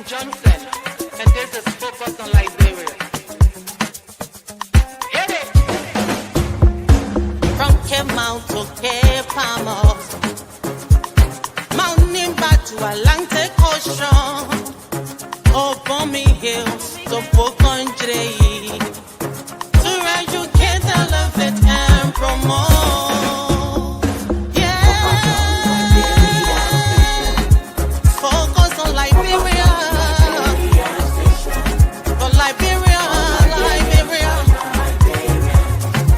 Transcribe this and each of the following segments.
Johnson, and this is Focus on Liberia. Hit it! From Cape Mount to Cape Palmas, Mount Nimba to Atlantic Ocean, Obomi Hills to Pocondre, to educate, elevate, and promote. Yeah, focus on Liberia, for Liberia, Liberia,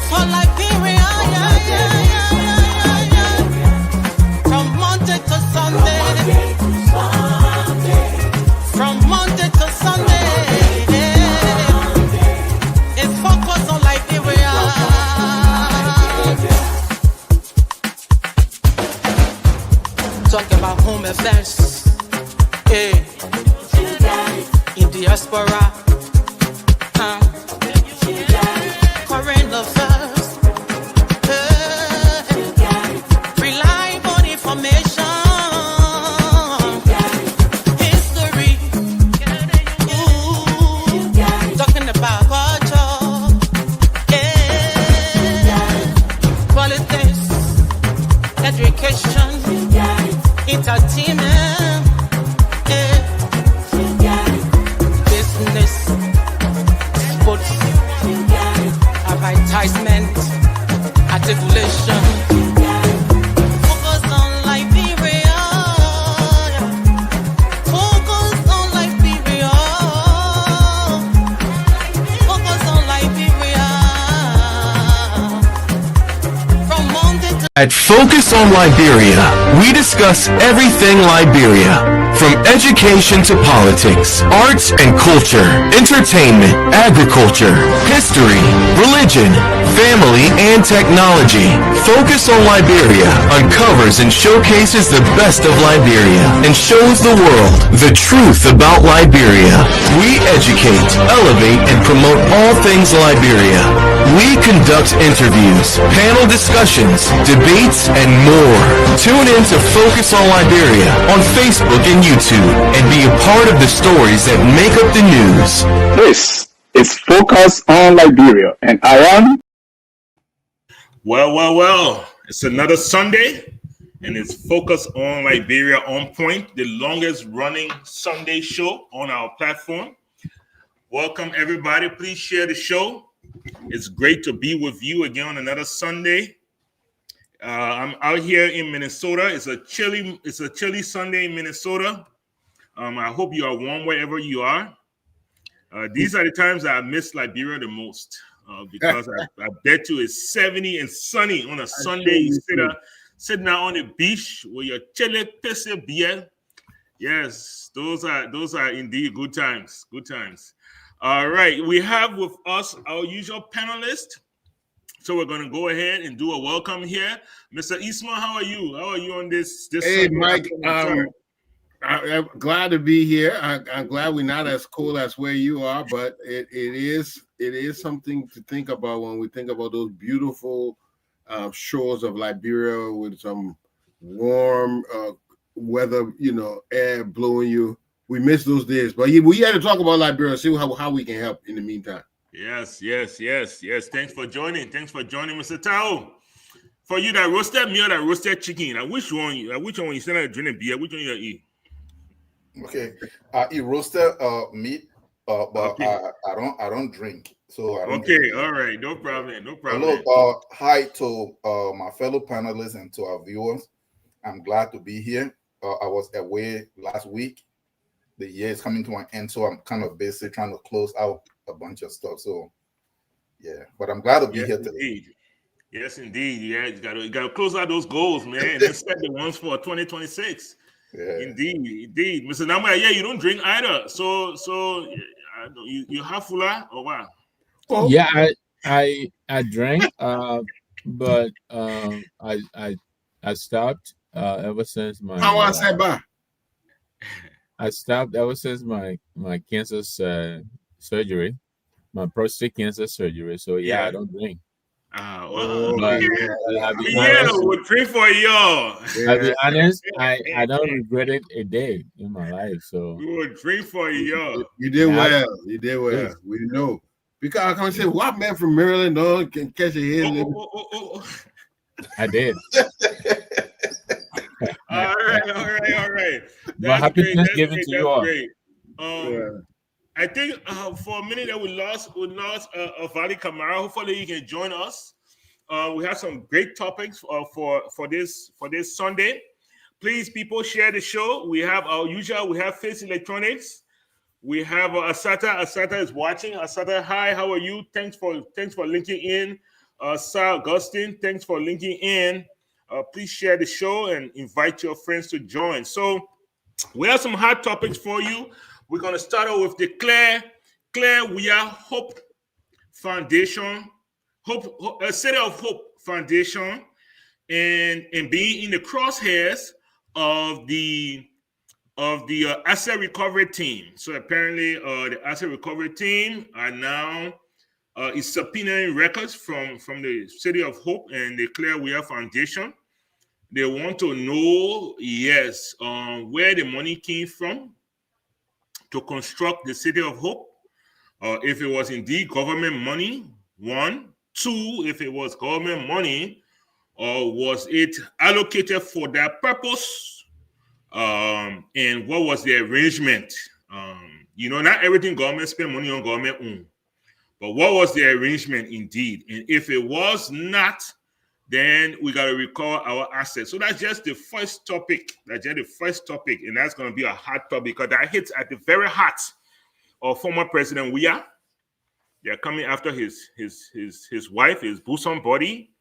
for Liberia, yeah. From Monday to Sunday, from Monday to Sunday, it's focus on Liberia. Talk about home affairs, in diaspora, current affairs, reliable information, history, talking about culture, politics, education, entertainment, business, sports, advertisement, articulation. Focus on Liberia. Focus on Liberia. Focus on Liberia. From Monday to At Focus on Liberia, we discuss everything Liberia, from education to politics, arts and culture, entertainment, agriculture, history, religion, family, and technology. Focus on Liberia uncovers and showcases the best of Liberia and shows the world the truth about Liberia. We educate, elevate, and promote all things Liberia. We conduct interviews, panel discussions, debates, and more. Tune in to Focus on Liberia on Facebook and YouTube and be a part of the stories that make up the news. This is Focus on Liberia, and I am... Well. It's another Sunday, and it's Focus on Liberia on Point, the longest running Sunday show on our platform. Welcome, everybody. Please share the show. It's great to be with you again on another Sunday. I'm out here in Minnesota. It's a chilly Sunday in Minnesota. I hope you are warm wherever you are. These are the times that I miss Liberia the most. Because I bet you it's 70 and sunny on a Sunday. You sitting out on the beach with your chili pisse beer. Yes, those are indeed good times. Good times. All right, we have with us our usual panelist. So we're going to go ahead and do a welcome here. Mr. Isma, how are you? How are you on this Hey, Sunday? Mike. I'm glad to be here. I'm glad we're not as cool as where you are, but it is something to think about when we think about those beautiful shores of Liberia with some warm weather, air blowing you. We miss those days, but we had to talk about Liberia and see how we can help in the meantime. Yes. Thanks for joining, Mr. Tao. For you that roasted meal, that roasted chicken, which one you instead of drinking beer, which one you eat? Okay, I eat roasted meat, but Okay. I don't drink, so I don't. Okay, all right, no problem. Hello, hi to my fellow panelists and to our viewers. I'm glad to be here. I was away last week. The year is coming to an end, so I'm kind of busy trying to close out a bunch of stuff. So, yeah, but I'm glad to be here today. Yes, indeed. Yeah, you gotta close out those goals, man, and then set the ones for 2026. Yeah. Indeed. Mr. Namaya, yeah, you don't drink either. So you have fula or what? Oh. Yeah, I drank, but I stopped ever since my. How I say bye? I stopped ever since my cancer surgery, my prostate cancer surgery. So yeah, I don't drink. Oh, But yeah. I'll be Yeah, honest. we'll drink for y'all. I'll be honest. I don't regret it a day in my life. So We will drink for y'all. You did And well. You did well. Yes. We know. Because I come say, what man from Maryland can catch a head? Oh. I did. All right. But That's happy great. Thanksgiving to you That's all. great. Yeah. I think for a minute that we lost Vali Kamara. Hopefully he can join us. We have some great topics for this Sunday. Please, people, share the show. We have our usual. We have Face Electronics. We have Asata. Asata is watching. Asata, hi. How are you? Thanks for linking in. Sir Augustine, thanks for linking in. Please share the show and invite your friends to join. So we have some hot topics for you. We're going to start out with the Claire We Are Hope Foundation, City of Hope Foundation, and being in the crosshairs of the asset recovery team. So apparently, the asset recovery team are now is subpoenaing records from the City of Hope and the Claire We Are Foundation. They want to know, yes, where the money came from to construct the City of Hope. If it was indeed government money, one. Two, if it was government money, or was it allocated for that purpose? And what was the arrangement? Not everything government spend money on government own. But what was the arrangement indeed? And if it was not, then we got to recover our assets. So that's just the first topic. And that's going to be a hot topic because that hits at the very heart of former President Weah. They're coming after his wife, his bosom buddy.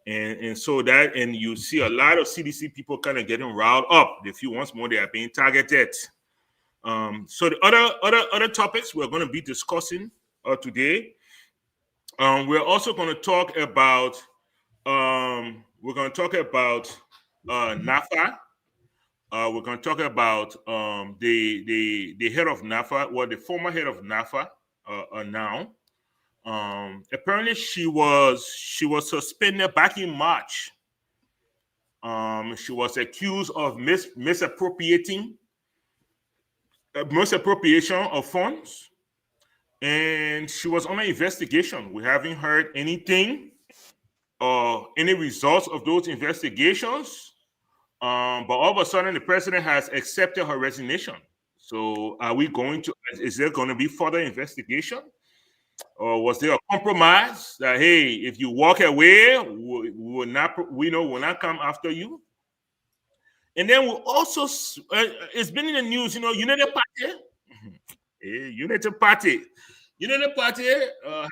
And so that, and you see a lot of CDC people kind of getting riled up. A few once more, they are being targeted. So the other topics we're going to be discussing today. We're also going to talk about NAFA. We're going to talk about the head of NAFA, or the former head of NAFA now. Apparently she was suspended back in March. She was accused of misappropriation of funds, and she was under investigation. We haven't heard anything or any results of those investigations. But all of a sudden, the president has accepted her resignation. So, is there going to be further investigation? Or was there a compromise that, hey, if you walk away, we'll not come after you? And then we'll also, it's been in the news, United Party. United Party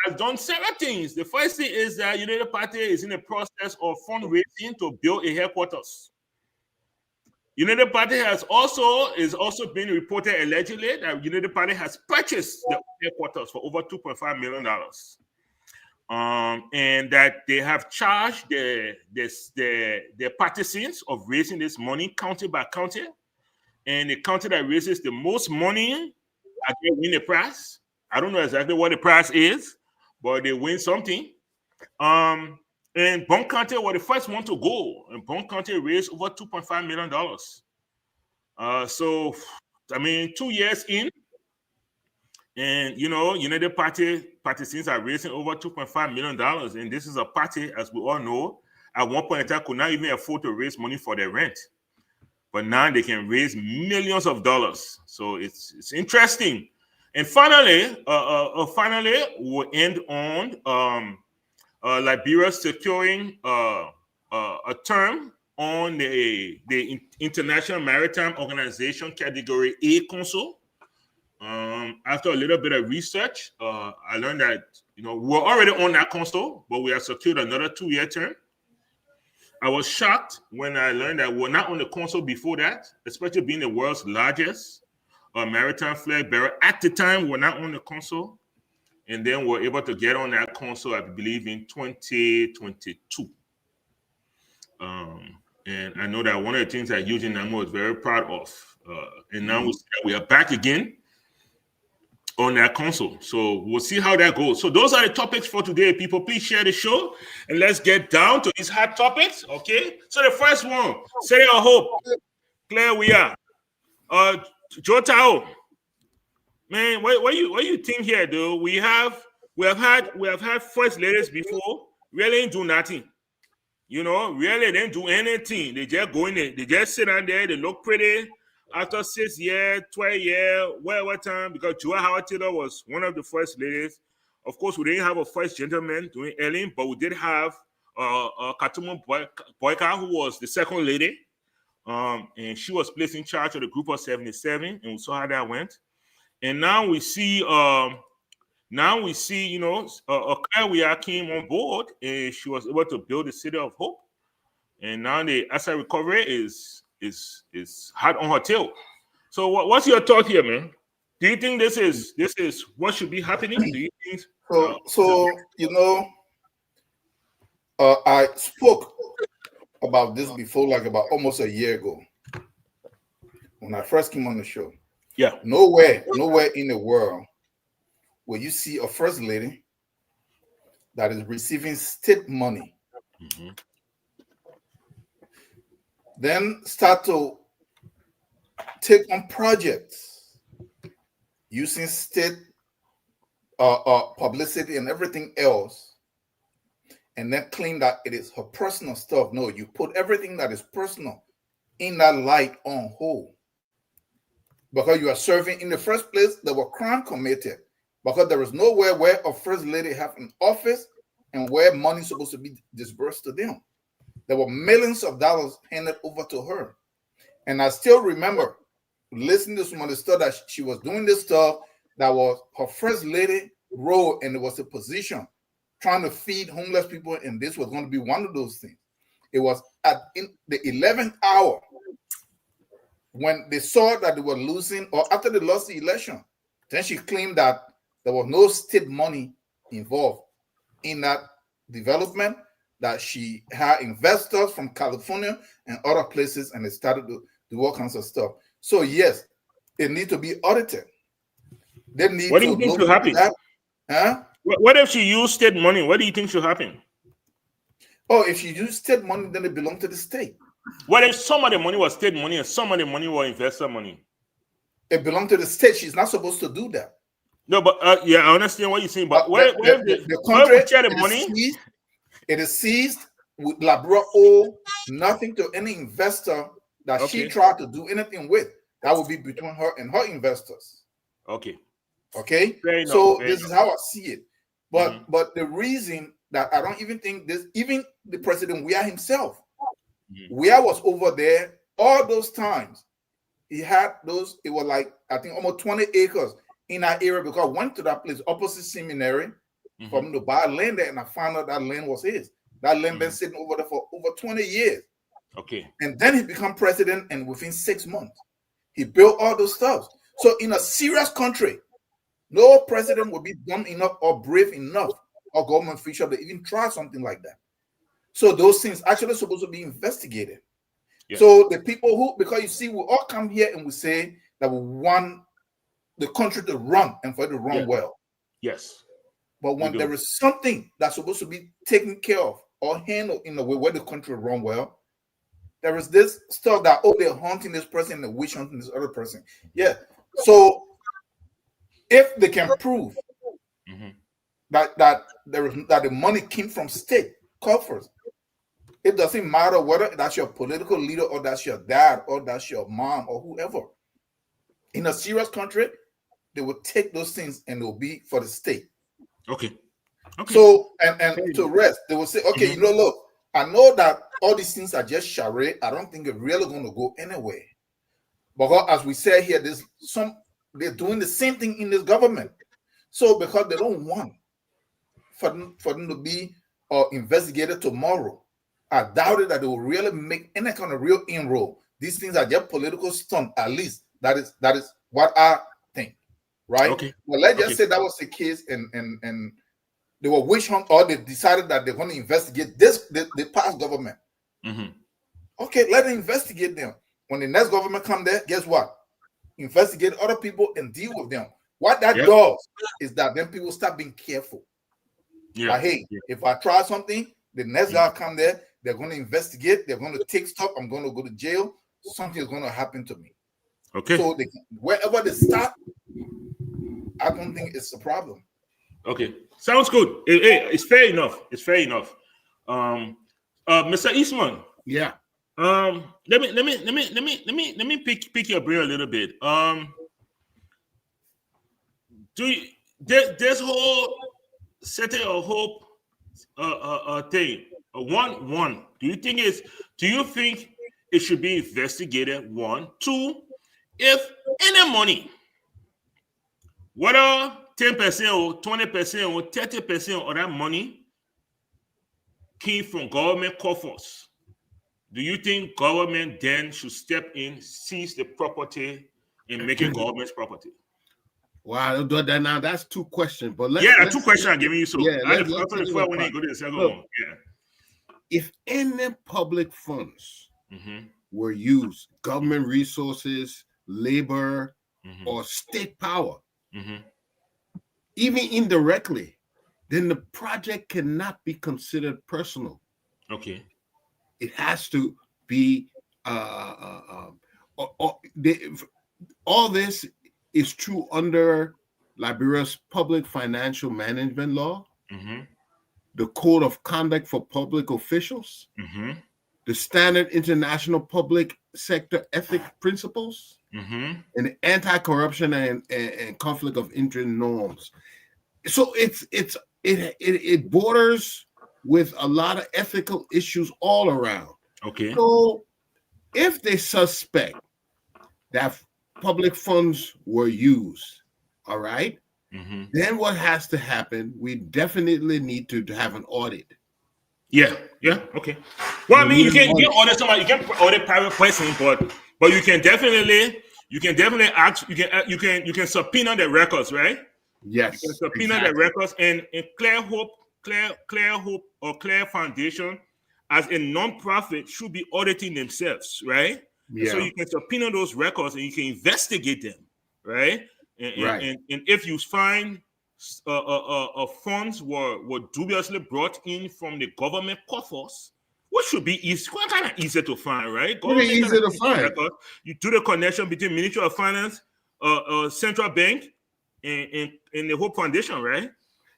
has done several things. The first thing is that United Party is in the process of fundraising to build a headquarters. United Party is also being reported allegedly that United Party has purchased the headquarters for over $2.5 million. And that they have charged the partisans of raising this money county by county. And the county that raises the most money, I can win the prize. I don't know exactly what the prize is, but they win something. And Bon County were the first one to go, and Bon County raised over $2.5 million. So, 2 years in, and United Party partisans are raising over $2.5 million, and this is a party, as we all know, at one point in time could not even afford to raise money for their rent, but now they can raise millions of dollars. So it's interesting. And finally, we'll end on Liberia securing a term on the International Maritime Organization Category A Council. After a little bit of research, I learned that we're already on that council, but we have secured another 2-year term. I was shocked when I learned that we're not on the council before that, especially being the world's largest maritime flag bearer. At the time, we're not on the council. And then we're able to get on that council, I believe, in 2022. And I know that one of the things that Eugene Namo was very proud of. And now we are back again. on that console. So we'll see how that goes. So those are the topics for today, people. Please share the show and let's get down to these hot topics. Okay. So the first one, say your hope. Claire, we are. Joe Tao. Man, what you think here, though? We have had first ladies before. Really ain't do nothing. You know, really didn't do anything. They just go in there, they just sit down there, they look pretty. After 6 years, 12 years, whatever time, because Joa Howard Taylor was one of the first ladies. Of course, we didn't have a first gentleman doing Ellen, but we did have Katumu Boyka, who was the second lady. And she was placed in charge of the group of 77, and we saw how that went. And now we see, you know, Kawia came on board, and she was able to build the city of hope. And now the asset recovery is hot on her tail. So what's your thought here, man? Do you think this is what should be happening? Do you think so you know, I spoke about this before, like about almost a year ago when I first came on the show. Yeah. Nowhere in the world will you see a first lady that is receiving state money, then start to take on projects using state publicity and everything else, and then claim that it is her personal stuff. No, you put everything that is personal in that light on hold, because you are serving. In the first place, there were crime committed, because there is nowhere where a first lady have an office and where money is supposed to be disbursed to them. There were millions of dollars handed over to her. And I still remember listening to some of the stuff that she was doing, this stuff that was her first lady role, and it was a position trying to feed homeless people, and this was going to be one of those things. It was in the 11th hour when they saw that they were losing, or after they lost the election, then she claimed that there was no state money involved in that development, that she had investors from California and other places, and they started to do all kinds of stuff. So yes, it needs to be audited. They need what do you think should happen? Huh? What if she used state money? What do you think should happen? Oh, if she used state money, then it belonged to the state. What if some of the money was state money and some of the money was investor money? It belonged to the state. She's not supposed to do that. No, but yeah, I understand what you're saying. But where the country, the money? It is seized with Labra owe nothing to any investor that she tried to do anything with. That would be between her and her investors. Okay. So this is how I see it. But the reason that I don't even think this, even the president Weah himself, Weah was over there all those times. He had those, it was like, I think almost 20 acres in that area, because I went to that place opposite seminary for him to buy land there, and I found out that land was his. That land been sitting over there for over 20 years. Okay. And then he became president, and within 6 months, he built all those stuff. So in a serious country, no president would be dumb enough or brave enough or government official to even try something like that. So those things actually supposed to be investigated. Yeah. So the people who, because you see, we all come here and we say that we want the country to run and for it to run well. Yes. But when there is something that's supposed to be taken care of or handled in a way where the country run well, there is this stuff that, oh, they're hunting this person and the witch hunting this other person. Yeah. So if they can prove that the money came from state coffers, it doesn't matter whether that's your political leader or that's your dad or that's your mom or whoever. In a serious country, they will take those things and they'll be for the state. Okay. So and to rest, they will say, okay, you know, look, I know that all these things are just charade. I don't think they're really going to go anywhere. But as we say here, they're doing the same thing in this government. So because they don't want for them to be investigated tomorrow, I doubt it that they will really make any kind of real inroad. These things are just political stunt, at least. That is what I think. Right? Okay. Well, let's just say that was the case, and they were witch hunt, or they decided that they're going to investigate the past government. Okay, let them investigate them. When the next government come there, guess what? Investigate other people and deal with them. What that does is that then people start being careful. Yeah. Like, hey, if I try something, the next guy come there, they're going to investigate, they're going to take stuff, I'm going to go to jail, something is going to happen to me. Okay. So wherever they start, I don't think it's a problem. Okay, sounds good. It's fair enough. It's fair enough. Mr. Eastman. Yeah. Let me pick your brain a little bit. This whole setting of hope thing. One. Do you think it should be investigated? 1, 2, if any money, whether 10% or 20% or 30% of that money came from government coffers, do you think government then should step in, seize the property, and make it government's property? Wow, now that's 2 questions. But let's 2 questions I'm giving you. So yeah, let's go to the second one. Yeah. If any public funds were used, government resources, labor, or state power, even indirectly, then the project cannot be considered personal. Okay. It has to be all this is true under Liberia's public financial management law, the code of conduct for public officials, the standard international public sector ethic principles, and the anti-corruption and conflict of interest norms. So it borders with a lot of ethical issues all around. Okay. So if they suspect that public funds were used, all right, then what has to happen? We definitely need to have an audit. Yeah, okay. Well, I mean, you can audit somebody, you can audit private person, but you can definitely ask, you can subpoena the records, right? Yes. You can subpoena the records, and Clear Hope or Clear Foundation as a non-profit should be auditing themselves, right? Yeah. So you can subpoena those records and you can investigate them, right? And if you find funds were dubiously brought in from the government coffers, which should be kind of easy to find, right? Really easy to find. Records. You do the connection between Ministry of Finance, Central Bank, and the Hope Foundation, right?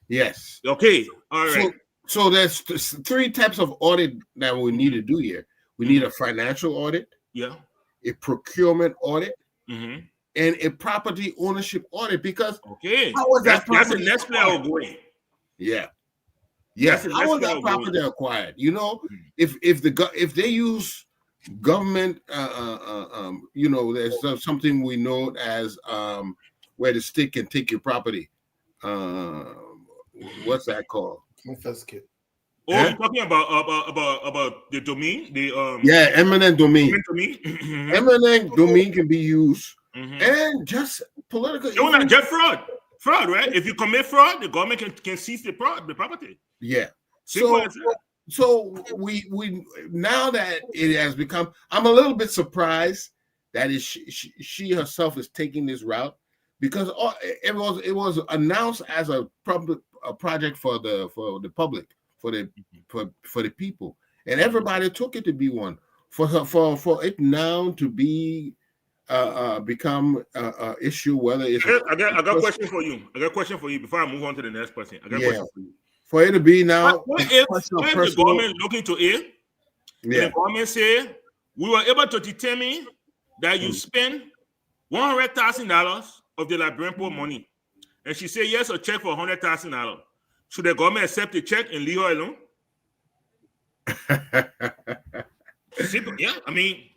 Yes. Okay. All right. So there's 3 types of audit that we need to do here. We need a financial audit, a procurement audit, and a property ownership audit. Because how was that's the next level going. Yeah. Yes. How was that property acquired? You know, if they use government, there's something we know as where the state can take your property. What's that called? Confiscate. Oh, you're talking about the domain? Eminent domain. Eminent domain can be used, and just political. No, not just fraud, right? If you commit fraud, the government can seize the property. Yeah. So we now that it has become, I'm a little bit surprised that she herself is taking this route, because it was announced as a project for the public, for the people, and everybody took it to be one. For it now to be become a issue, whether it's I got a question for you. I got a question for you before I move on to the next question. I got a question for you. For it to be now, what if the government look into it? The government say we were able to determine that you spend $100,000 of the Liberian poor money, and she said yes, a check for $100,000. Should the government accept the check and leave her alone? Simple, yeah. I mean,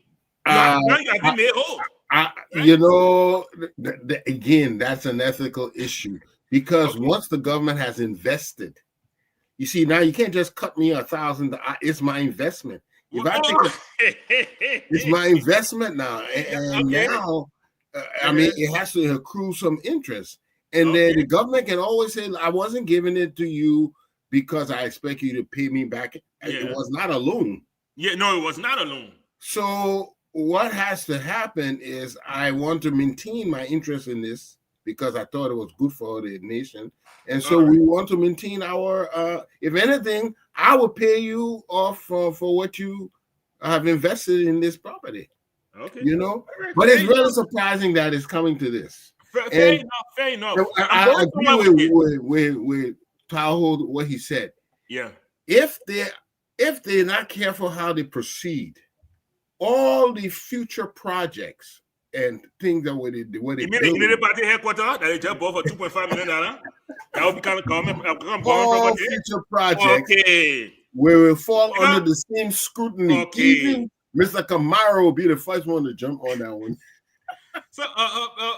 now you have been made whole. Again, that's an ethical issue, because once the government has invested, you see, now you can't just cut me $1,000. It's my investment. If I think it's my investment now, and now, I mean, it has to accrue some interest. And then the government can always say, I wasn't giving it to you because I expect you to pay me back. It was not a loan. Yeah, no, it was not a loan. So what has to happen is I want to maintain my interest in this. because I thought it was good for the nation. And so we want to maintain our, if anything, I will pay you off for what you have invested in this property. Okay. You know, but it's really surprising that it's coming to this. Fair enough. I agree with Tahoe, what he said. Yeah. If they're not careful how they proceed, all the future projects and things that what they you mean the party headquarters that they just bought for $2.5 million? That will become government all future projects will fall under the same scrutiny. Even Mr. Kamara will be the first one to jump on that one. So,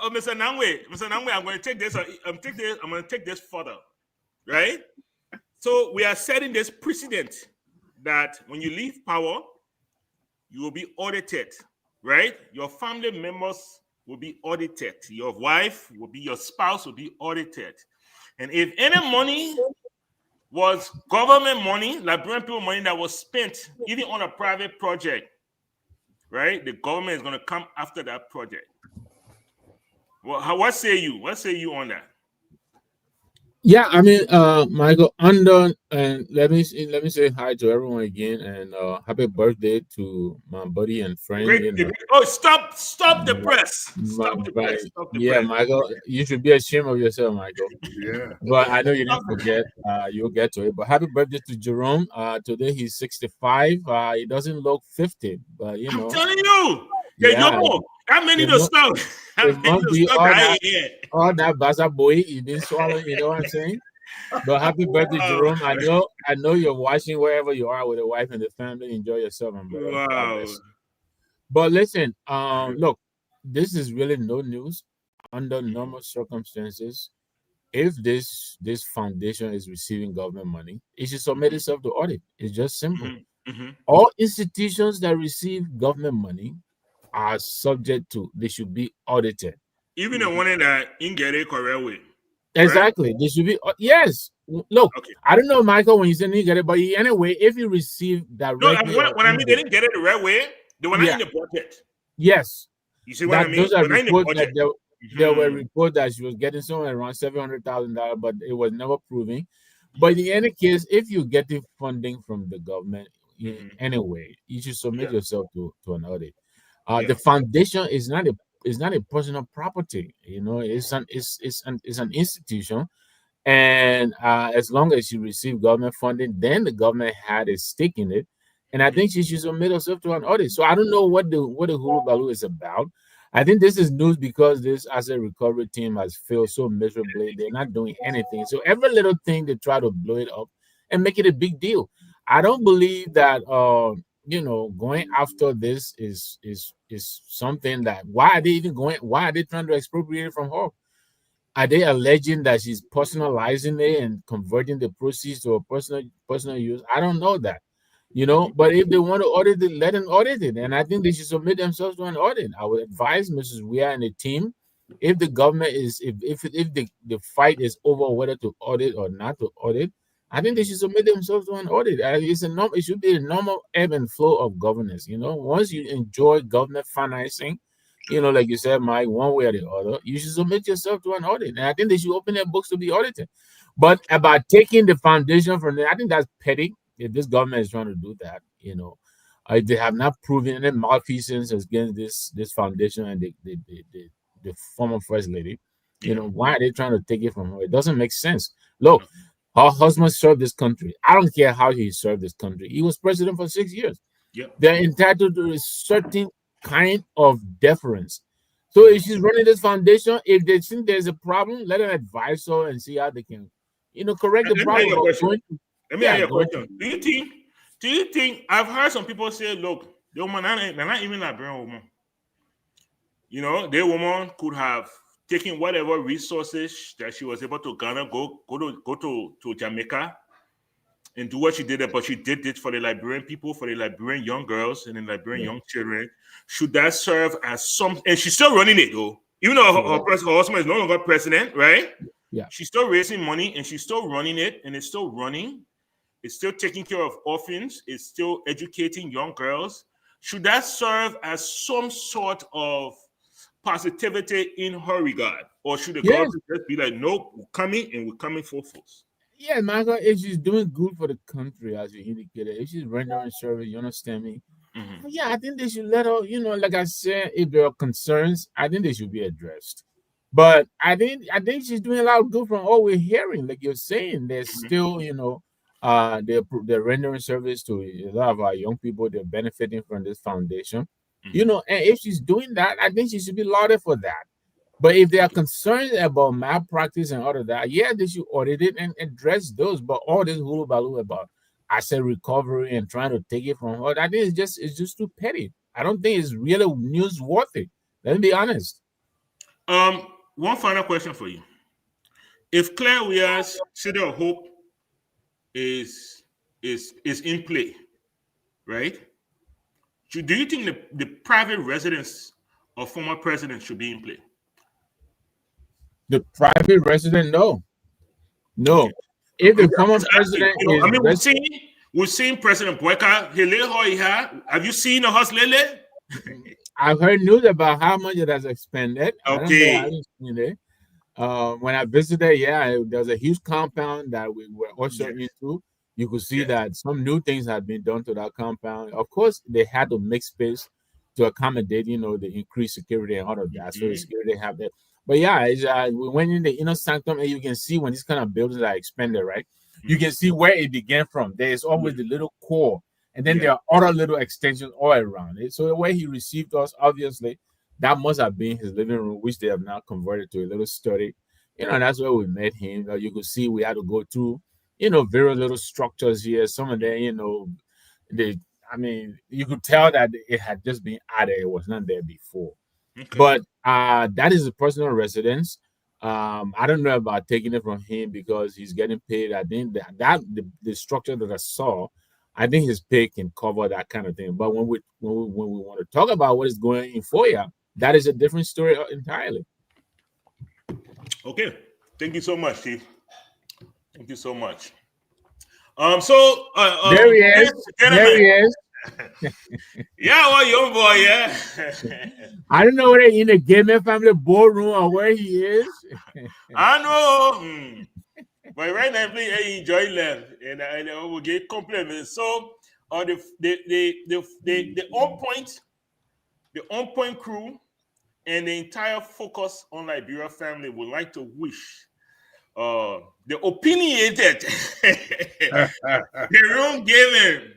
Mr. Nangwe, I'm going to take this. I'm going to take this further, right? So we are setting this precedent that when you leave power, you will be audited, right? Your family members will be audited. Your wife will be, your spouse will be audited. And if any money was government money, Liberian people money that was spent even on a private project, right? The government is going to come after that project. Well, what say you? What say you on that? Yeah, I mean, Michael, and let me say hi to everyone again, and happy birthday to my buddy and friend. Stop the press! Stop the press! Yeah, Michael, you should be ashamed of yourself, Michael. Yeah, but I know you didn't forget. You'll get to it. But happy birthday to Jerome. Today he's 65. He doesn't look 50, but you know. I'm telling you, how many to stop? All that baza boy, you didn't swallow. You know what I'm saying? But happy birthday, Jerome. I know you're watching wherever you are with the wife and the family. Enjoy yourself, man. Wow. But listen, look, this is really no news. Under normal circumstances, if this foundation is receiving government money, it should submit itself to audit. It's just simple. All institutions that receive government money are subject to, they should be audited. Even the one that in get it correct way. Exactly. Right? They should be, yes. Look, I don't know, Michael, when you say you get it, but anyway, if you receive directly. No, when I mean they didn't get it the right way, they were not in the budget. Yes. You see what I mean? Those are reports that there were reports that she was getting somewhere around $700,000, but it was never proven. But in any case, if you're getting funding from the government anyway, you should submit yourself to an audit. The foundation is not a personal property, you know. It's an institution, and as long as you receive government funding, then the government had a stake in it, and I think she should submit herself to an audit. So I don't know what the hulu baloo is about. I think this is news because this asset recovery team has failed so miserably. They're not doing anything. So every little thing they try to blow it up and make it a big deal. I don't believe that going after this is something that, why are they trying to expropriate it from her? Are they alleging that she's personalizing it and converting the proceeds to a personal use? I don't know that, but if they want to audit it, let them audit it. And I think they should submit themselves to an audit. I would advise Mrs. Weah and the team, if the government is, if the fight is over whether to audit or not to audit, I think they should submit themselves to an audit. It should be a normal ebb and flow of governance. Once you enjoy government financing, like you said, Mike, one way or the other, you should submit yourself to an audit. And I think they should open their books to be audited. But about taking the foundation from them, I think that's petty. If this government is trying to do that, if they have not proven any malfeasance against this foundation and the former first lady, why are they trying to take it from her? It doesn't make sense. Look. Her husband served this country. I don't care how he served this country. He was president for 6 years. Yep. They're entitled to a certain kind of deference. So if she's running this foundation, if they think there's a problem, let them advise her and see how they can, correct the problem. Let me ask you a question. Do you think I've heard some people say, look, the woman, they're not even a Liberian woman. The woman could have taking whatever resources that she was able to garner, go to Jamaica and do what she did, but she did it for the Liberian people, for the Liberian young girls and the Liberian young children. Should that serve as some? And she's still running it though, even though her husband is no longer president, right? Yeah, she's still raising money and she's still running it, and it's still running. It's still taking care of orphans. It's still educating young girls. Should that serve as some sort of positivity in her regard, or should the Yes. government just be like, nope, we're coming and we're coming full force? Yeah, Michael, if she's doing good for the country, as you indicated, if she's rendering service, you understand me? Mhm. Yeah, I think they should let her, like I said, if there are concerns, I think they should be addressed. But I think she's doing a lot of good from all we're hearing. Like you're saying, there's still, they're rendering service to a lot of our young people. They're benefiting from this foundation. And if she's doing that, I think she should be lauded for that. But if there are concerns about malpractice and all of that, yeah, they should audit it and address those. But all this hulu about asset recovery and trying to take it from her, I think it's just too petty. I don't think it's really newsworthy. Let me be honest. One final question for you. If Claire Weir's City of Hope is in play, right? Do you think the private residence of former presidents should be in play? The private resident, no. Okay. If the I'm former just asking, president you know, I mean, is we've seen President Boyka. Have you seen the house lately? I've heard news about how much it has expanded. I don't know. Okay. I haven't seen it. When I visited, there's a huge compound that we were also into. You could see that some new things had been done to that compound. Of course, they had to make space to accommodate, the increased security and all of that. So the security have that. But we went in the inner sanctum and you can see when these kind of buildings are expanded, right? You can see where it began from. There is always the little core, and then there are other little extensions all around it. So the way he received us, obviously, that must have been his living room, which they have now converted to a little study. That's where we met him. You could see we had to go through, various little structures here. Some of them, you could tell that it had just been added. It was not there before. Okay. But that is a personal residence. I don't know about taking it from him because he's getting paid. I think that the structure that I saw, I think his pay can cover that kind of thing. But when we want to talk about what is going in FOIA, that is a different story entirely. Okay, thank you so much, Chief. Thank you so much. There he is. There he is. Yeah, well, young boy, yeah. I don't know whether in the Gamer family boardroom or where he is. I know. But right now, I enjoy them and we'll get compliments. So, the on point crew and the entire Focus on Liberia family would like to wish the opinionated Jerome Galen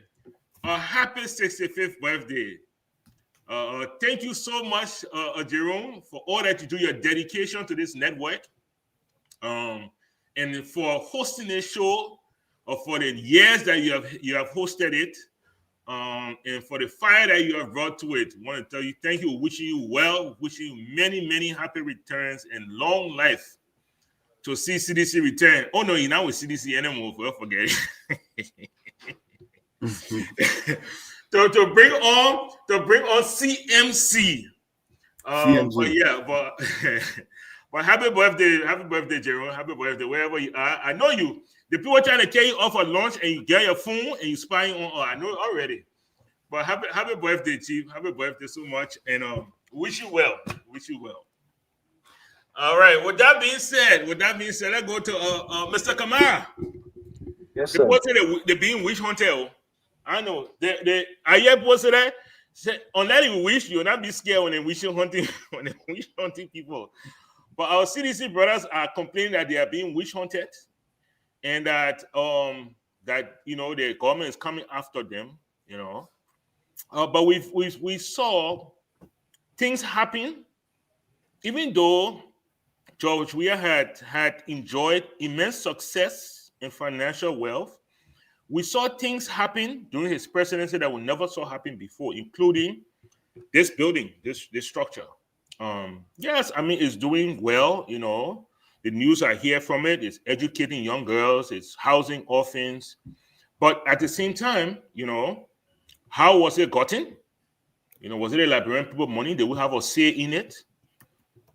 a happy 65th birthday. Thank you so much, Jerome, for all that you do, your dedication to this network, and for hosting this show, for the years that you have hosted it, and for the fire that you have brought to it. I want to tell you thank you, wishing you well, wishing you many, many happy returns and long life to see CDC return. Oh no, you're not with CDC anymore, forget it. to bring on CMC. But happy birthday, Jerome. Happy birthday, wherever you are. I know you. The people trying to carry you off at lunch and you get your phone and you spying on. I know already. But happy birthday, Chief. Happy birthday so much, and wish you well. Wish you well. All right. With that being said, let's go to Mr. Kamara. Yes, sir. The being witch hunter. I know. I hear posted that. Unless you wish, you'll not be scared when they wish hunting people. But our CDC brothers are complaining that they are being witch hunted, and that the government is coming after them. But we saw things happen, even though George Weah had enjoyed immense success and financial wealth. We saw things happen during his presidency that we never saw happen before, including this building, this structure. Yes, it's doing well. The news I hear from it is educating young girls, it's housing orphans. But at the same time, how was it gotten? Was it a Liberian people money? They will have a say in it.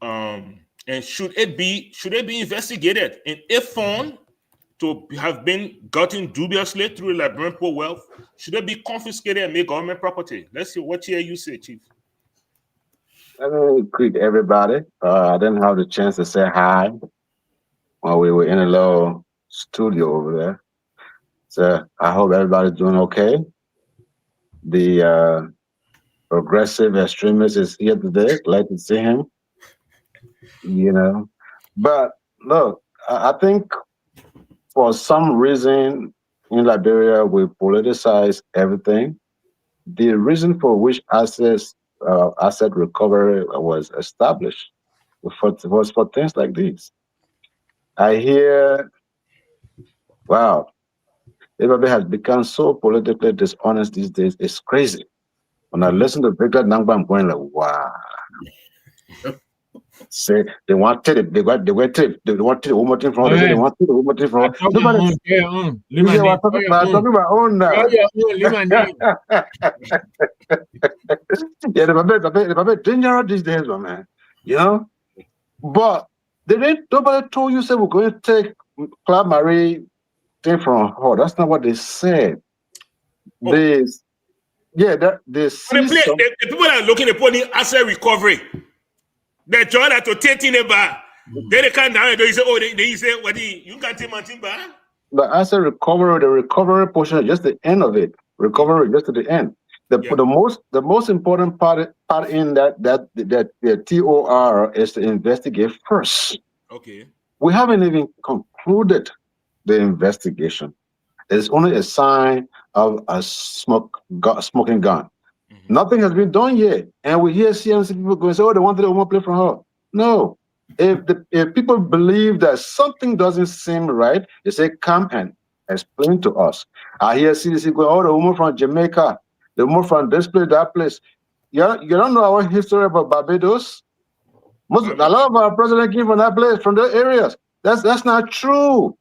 And should it be investigated? And if found to have been gotten dubiously through Liberian people wealth, should it be confiscated and made government property? Let's see what here you say, Chief. Let me greet everybody. I didn't have the chance to say hi while we were in a little studio over there. So I hope everybody's doing okay. The progressive extremist is here today. Glad to see him. You know, but look, I think for some reason in Liberia we politicize everything. The reason for which asset recovery was established was for things like these. I hear, wow, everybody has become so politically dishonest these days. It's crazy. When I listen to Victor Nangba, I'm going like, wow. Say they wanted it, they wanted it, they wanted one more thing from they said they wanted one more thing from nobody. You say what talking about own now. Yeah, the dangerous these days, man. You know? But they didn't nobody told you say we're going to take Club Marie thing from her. That's not what they said. They see some the people that are looking at putting asset recovery. They join that to take in a bar. Then they come down and they say, oh, they say, what you can't take my thing bar? But asset recovery, the recovery portion is just the end of it. Recovery just to the end. The most important part in that the TOR is to investigate first. Okay. We haven't even concluded the investigation. It's only a sign of a smoking gun. Nothing has been done yet. And we hear CNC people going, oh, they wanted one play from her. No. If people believe that something doesn't seem right, they say, come and explain to us. I hear CDC going, oh, the woman from Jamaica, the woman from this place, that place. You don't know our history about Barbados? A lot of our presidents came from that place, from those areas. That's not true.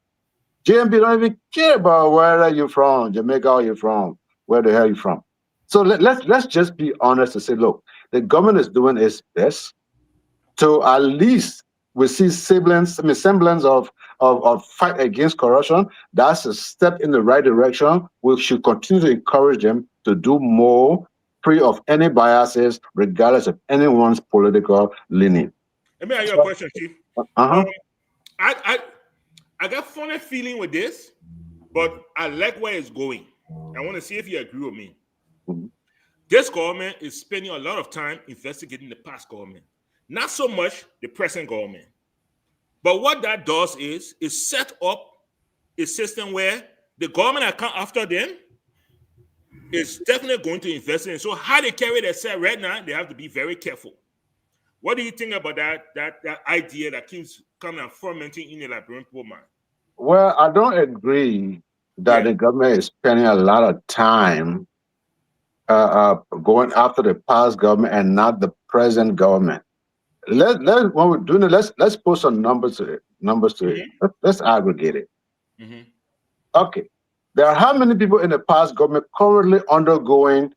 JMB don't even care about where you're from, Jamaica, or you're from, where the hell you're from. So let's just be honest and say, look, the government is doing its best to at least we see semblance of fight against corruption. That's a step in the right direction. We should continue to encourage them to do more, free of any biases, regardless of anyone's political leaning. Let me ask you a question, Chief. I got funny feeling with this, but I like where it's going. I want to see if you agree with me. This government is spending a lot of time investigating the past government, not so much the present government. But what that does is set up a system where the government that come after them is definitely going to invest in. So how they carry themselves right now, they have to be very careful. What do you think about that idea that keeps coming and fermenting in the Liberian people mind? Well, I don't agree that the government is spending a lot of time going after the past government and not the present government. When we're doing it, let's put some numbers to it. Let's aggregate it. Okay, there are how many people in the past government currently undergoing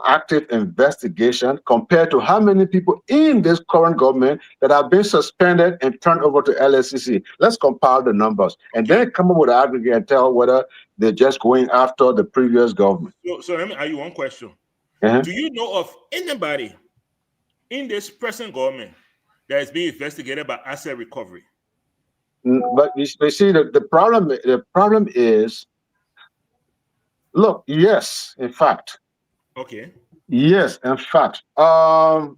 active investigation compared to how many people in this current government that have been suspended and turned over to LSCC? Let's compile the numbers and then come up with an aggregate and tell whether they're just going after the previous government. So let me ask you one question. Do you know of anybody in this present government that is being investigated by asset recovery? But you see, the problem is, look, yes, in fact. Okay. Yes, in fact. What's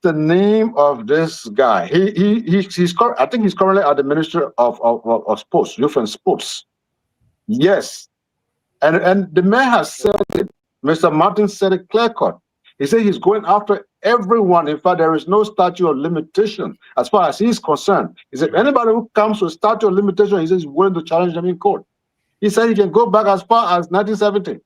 the name of this guy? I think he's currently at the Ministry of Sports, Youth and Sports. Yes. And the mayor has said it. Mr. Martin said it clear cut. He said he's going after everyone. In fact, there is no statute of limitation as far as he's concerned. He said anybody who comes with statute of limitation, he says he's willing to challenge them in court. He said he can go back as far as 1970.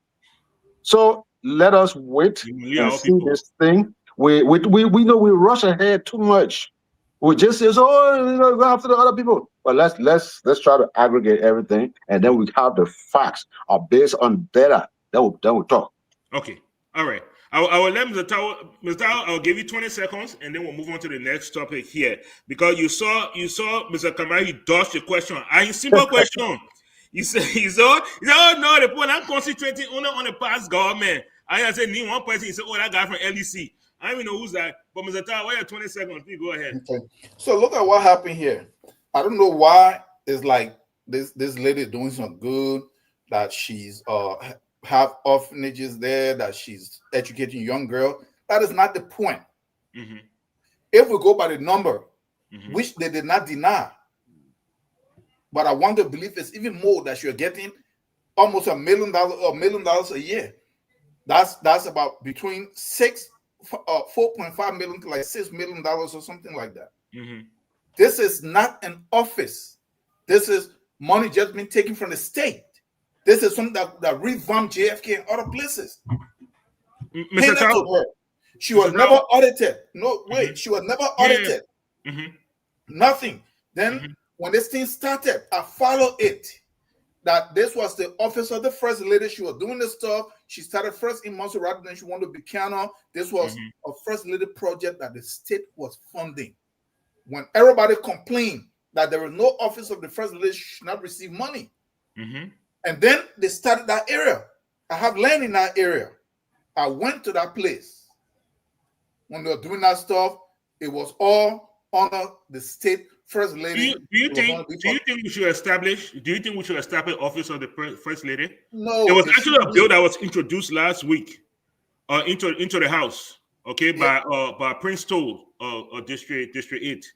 So let us wait and see this thing. We know we rush ahead too much. We just say, go after the other people. But let's try to aggregate everything, and then we have the facts are based on data. Then we'll talk. Okay. All right. I will let Mr. Tao, I'll give you 20 seconds, and then we'll move on to the next topic here. Because you saw Mr. Kamara, he dodged the question. A simple question. He said, oh no, the point I'm concentrating only on the past government. I said, name one person. He said, oh, that guy from LEC. I don't even know who's that. But Mr. Tao, wait 20 seconds. Please go ahead. Okay. So look at what happened here. I don't know why it's like this lady doing some good, that she's have orphanages there, that she's educating young girl. That is not the point. Mm-hmm. If we go by the number, Mm-hmm. which they did not deny, but I want to believe it's even more, that you're getting almost $1 million a year. That's about between 4.5 million to like $6 million or something like that. Mm-hmm. This is not an office. This is money just been taken from the state. This is something that revamped JFK and other places. Mr. Tao, she was never audited. No, wait, mm-hmm. she was never audited. Yeah. Mm-hmm. Nothing. Then when this thing started, I followed it. That this was the office of the first lady. She was doing this stuff. She started first in Montserrat, then she wanted to be Piano. This was a first lady project that the state was funding. When everybody complained that there was no office of the first lady, she should not receive money. Mm-hmm. And then they started that area. I have land in that area. I went to that place. When they were doing that stuff, it was all under the state first lady. Do you think we should establish? Do you think we should establish office of the first lady? No. There was actually a bill that was introduced last week, into the House. Okay, by Prince Toll, District 8.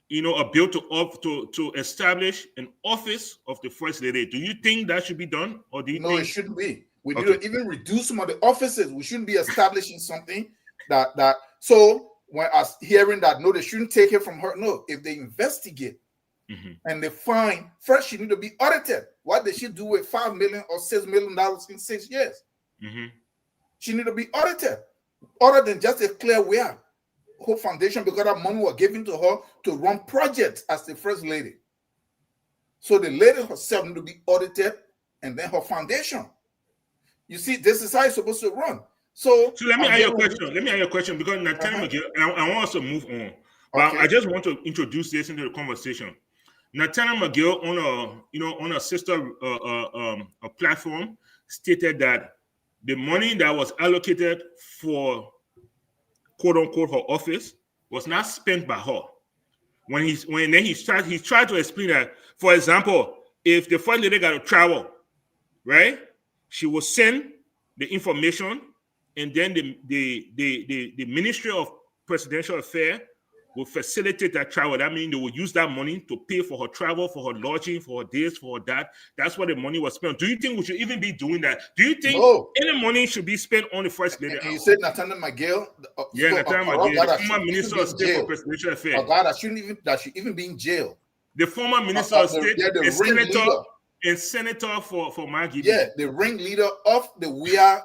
You know, a bill to establish an office of the first lady. Do you think that should be done, or do you think? No, it shouldn't be. We need to even reduce some of the offices. We shouldn't be establishing something that. So when I was hearing that, no, they shouldn't take it from her. No, if they investigate and they find, first she need to be audited. What did she do with $5 million or $6 million in 6 years? She need to be audited, other than just a clear where her foundation, because that money was given to her to run projects as the first lady. So the lady herself need to be audited, and then her foundation. You see, this is how it's supposed to run. So let me ask you a question. Let me ask you a question, because Nathaniel McGill, I want us to move on. But I just want to introduce this into the conversation. Nathaniel McGill on a sister a platform stated that the money that was allocated for quote unquote her office was not spent by her. When he tried to explain that, for example, if the first lady got to travel, right, she will send the information, and then the Ministry of Presidential Affairs will facilitate that travel. That means they will use that money to pay for her travel, for her lodging, for her this, for her that. That's what the money was spent. Do you think we should even be doing that? Do you think any money should be spent on the first lady? And you said Nathaniel McGill? Nathaniel McGill, the former Minister of State for Presidential Affairs. A guy that should even be in jail. The former Minister of State and Senator for Maggie. Yeah, the ringleader of the WIA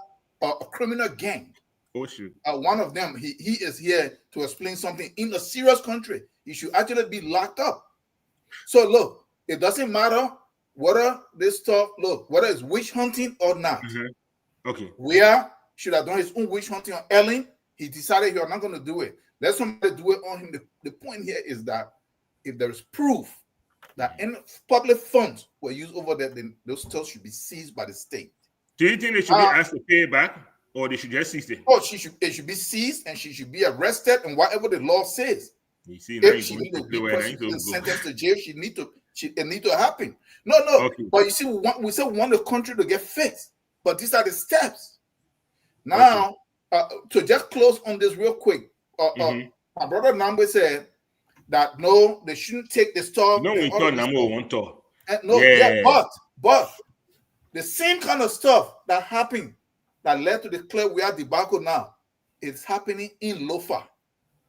criminal gang. Oh, shoot. One of them, he is here to explain something in a serious country. He should actually be locked up. So look, it doesn't matter whether this stuff, whether it's witch hunting or not. Okay. WIA should have done his own witch hunting on Ellen. He decided you're not going to do it. Let somebody do it on him. The point here is that if there is proof that any public funds were used over there, then those stuff should be seized by the state. Do you think they should be asked to pay it back, or they should just seize it? Oh, it should be seized, and she should be arrested, and whatever the law says. You see, if she needs to be sentenced to jail, it need to happen. No. Okay. But you see, we want the country to get fixed. But these are the steps. Now, to just close on this real quick, my brother Nambo said that no, they shouldn't take the stuff. No, we thought Nambo won't talk. But the same kind of stuff that happened that led to the Clearware debacle now is happening in Lofa.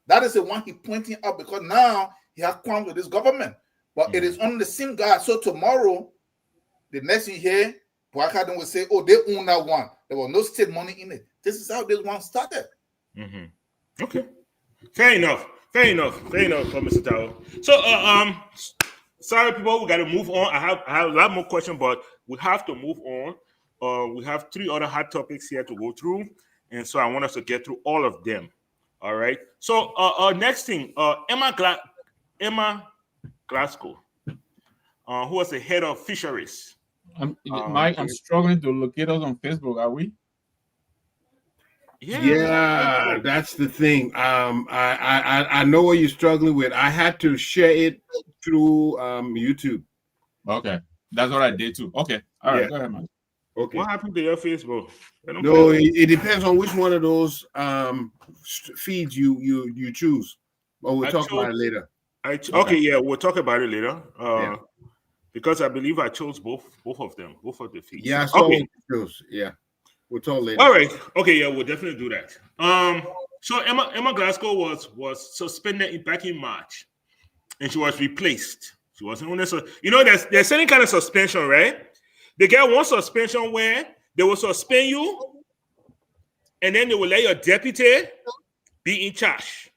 That is the one he pointing out, because now he has come with this government. But it is on the same guy. So tomorrow, the next thing you hear, Boakadon will say, oh, they own that one. There was no state money in it. This is how this one started. Okay. Fair enough, Mr. Tao. So, sorry, people, we got to move on. I have a lot more questions, but we have to move on. We have 3 other hot topics here to go through, and so I want us to get through all of them. All right. So, next thing, Emma Glasgow, who was the head of fisheries. Mike, I'm struggling to locate us on Facebook. Are we? Yeah, that's the thing. I know what you're struggling with. I had to share it through YouTube. Okay, that's what I did too. Okay, all right, go ahead, man. Okay. What happened to your Facebook? No, it depends on which one of those feeds you choose. But we'll talk about it later. Okay, yeah, we'll talk about it later. Because I believe I chose both of them, both of the feeds. Yeah, so yeah, we'll talk later. All right. Okay, yeah, we'll definitely do that. So Emma Glasgow was suspended back in March, and she was replaced. She wasn't on this. There's any kind of suspension, right? They get one suspension where they will suspend you, and then they will let your deputy be in charge.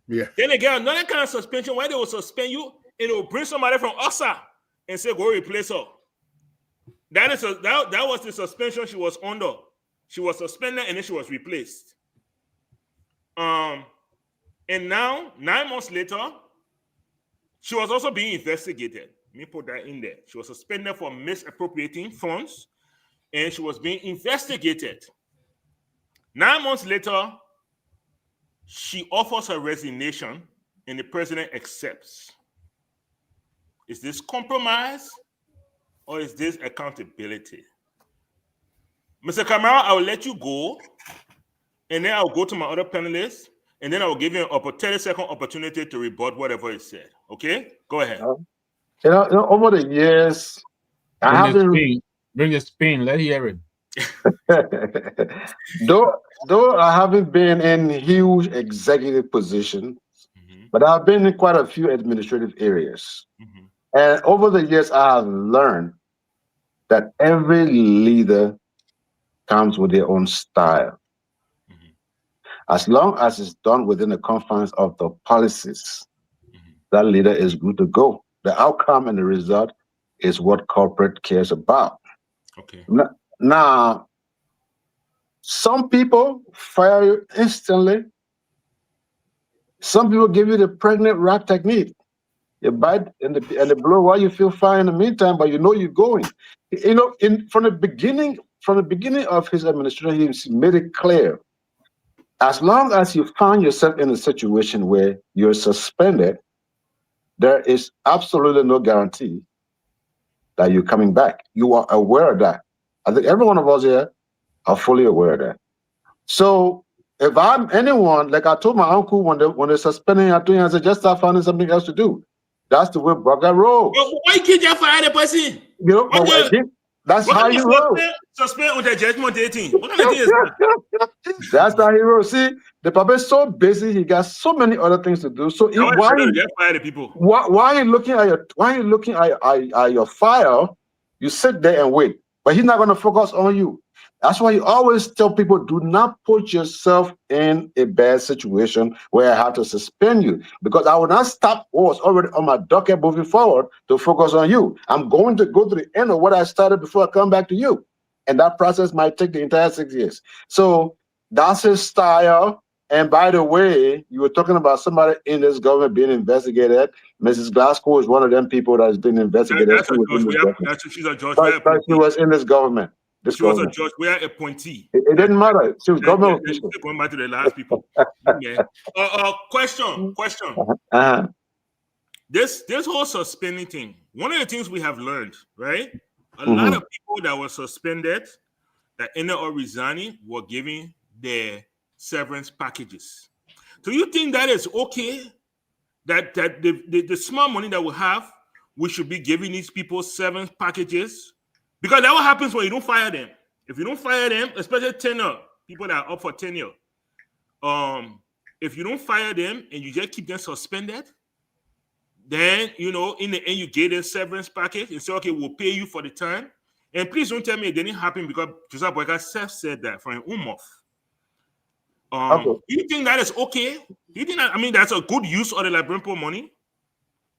Yeah. Then they get another kind of suspension where they will suspend you, and they will bring somebody from OSA and say, go replace her. That was the suspension she was under. She was suspended and then she was replaced. And now, 9 months later, she was also being investigated. Let me put that in there. She was suspended for misappropriating funds, and she was being investigated. 9 months later, she offers her resignation, and the president accepts. Is this compromise, or is this accountability? Mr. Kamara, I will let you go, and then I'll go to my other panelists, and then I will give you a 30-second opportunity to rebut whatever is said. Okay? Go ahead. Over the years, bring the spin. Let hear it. though I haven't been in huge executive positions, but I've been in quite a few administrative areas. And over the years, I have learned that every leader comes with their own style. As long as it's done within the confines of the policies, that leader is good to go. The outcome and the result is what corporate cares about. Okay. Now, some people fire you instantly. Some people give you the pregnant rat technique. You bite and the blow while you feel fine in the meantime, but you know you're going. From the beginning of his administration, he made it clear. As long as you find yourself in a situation where you're suspended, there is absolutely no guarantee that you're coming back. You are aware of that. I think every one of us here are fully aware of that. So if I'm anyone, like I told my uncle when they're suspending him, I said, just start finding something else to do. That's the way Burger rolls. Why can't you fire the person? That's how you roll. Suspend with the judgment 18. What kind of thing is that? That's how he rolls. See, the papa is so busy, he got so many other things to do. So why are you looking at your file? You sit there and wait, but he's not going to focus on you. That's why you always tell people, do not put yourself in a bad situation where I have to suspend you, because I will not stop what was already on my docket moving forward to focus on you. I'm going to go to the end of what I started before I come back to you. And that process might take the entire 6 years. So that's his style. And by the way, you were talking about somebody in this government being investigated. Mrs. Glasgow is one of them people that has been investigated. She's a judge. But she was in this government. She was a judge. We are a appointee. It didn't matter. She was government official. Going back to the last people. Question. This whole suspending thing. One of the things we have learned, right? A lot of people that were suspended, that ended up resigning, were giving their severance packages. Do you think that is okay? That the small money that we have, we should be giving these people severance packages? Because that what happens when you don't fire them. If you don't fire them, especially tenure, people that are up for tenure, if you don't fire them and you just keep them suspended, then, in the end, you get a severance package and say, okay, we'll pay you for the time. And please don't tell me it didn't happen because Josiah Boyka said that from his own mouth. Do you think that is okay? Do you think that's a good use of the Liberian money?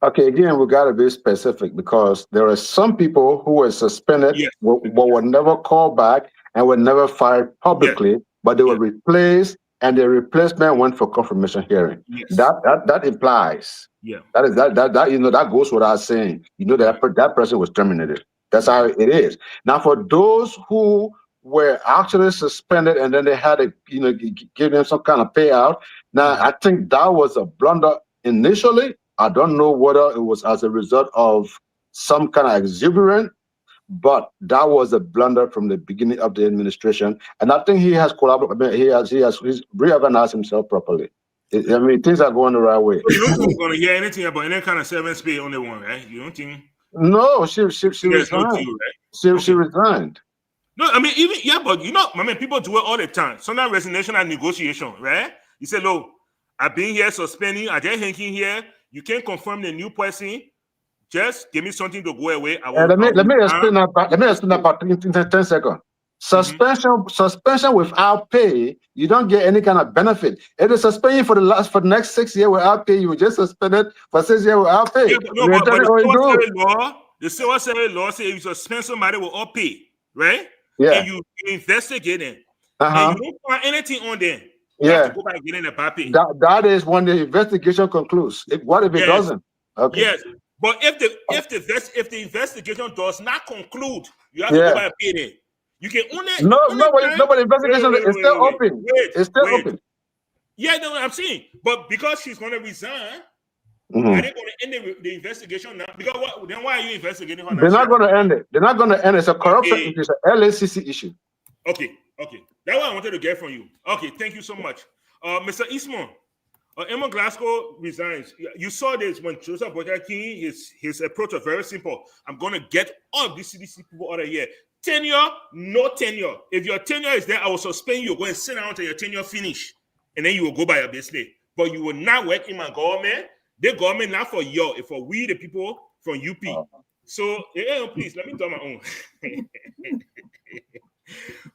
Okay, again, we got to be specific because there are some people who were suspended, but were never called back and were never fired publicly, but they were replaced, and the replacement went for confirmation hearing. That implies, that goes without saying, that person was terminated. That's how it is. Now, for those who were actually suspended, and then they had to, give them some kind of payout. Now, I think that was a blunder initially. I don't know whether it was as a result of some kind of exuberance, but that was a blunder from the beginning of the administration. And I think he has collaborated. He's reorganized himself properly. I mean, things are going the right way. So you don't think we're going to hear anything about any kind of severance pay on the one, right? You don't think? No, she resigned. No deal, right? She resigned. No, I mean, but people do it all the time. Sometimes resignation and negotiation, right? You say, look, I've been here suspending, I just hanging here. You can't confirm the new person. Just give me something to go away. Let me explain that. Let me explain that about 10 seconds. Suspension without pay, you don't get any kind of benefit. It is suspending for the next 6 years without pay. You will just suspend it for 6 years without pay. Yeah, but the civil service law says if you suspend somebody without pay, right? Yeah. And you investigate them, and you don't find anything on them. You have to go back and get in the back pay. That is when the investigation concludes. What if it doesn't? Okay. Yes. But if the investigation does not conclude, you have to go back and pay them. You can only nobody investigation is still open. It's still open. Yeah, no, I'm saying, but because she's going to resign, are they going to end the investigation now? Because then why are you investigating her now? They're not going to end it. They're not going to end it. It's a corruption. It's an LACC issue. Okay. That's what I wanted to get from you. Okay, thank you so much, Mr. Eastman. Emma Glasgow resigns. You saw this when Joseph Boyka King. His approach was very simple. I'm going to get all of these CDC people out of here. Tenure, no tenure. If your tenure is there, I will suspend you. Go and sit down until your tenure finish, and then you will go by your business. But you will not work in my government. The government not for you, it's for we the people from UP. So, please let me do my own.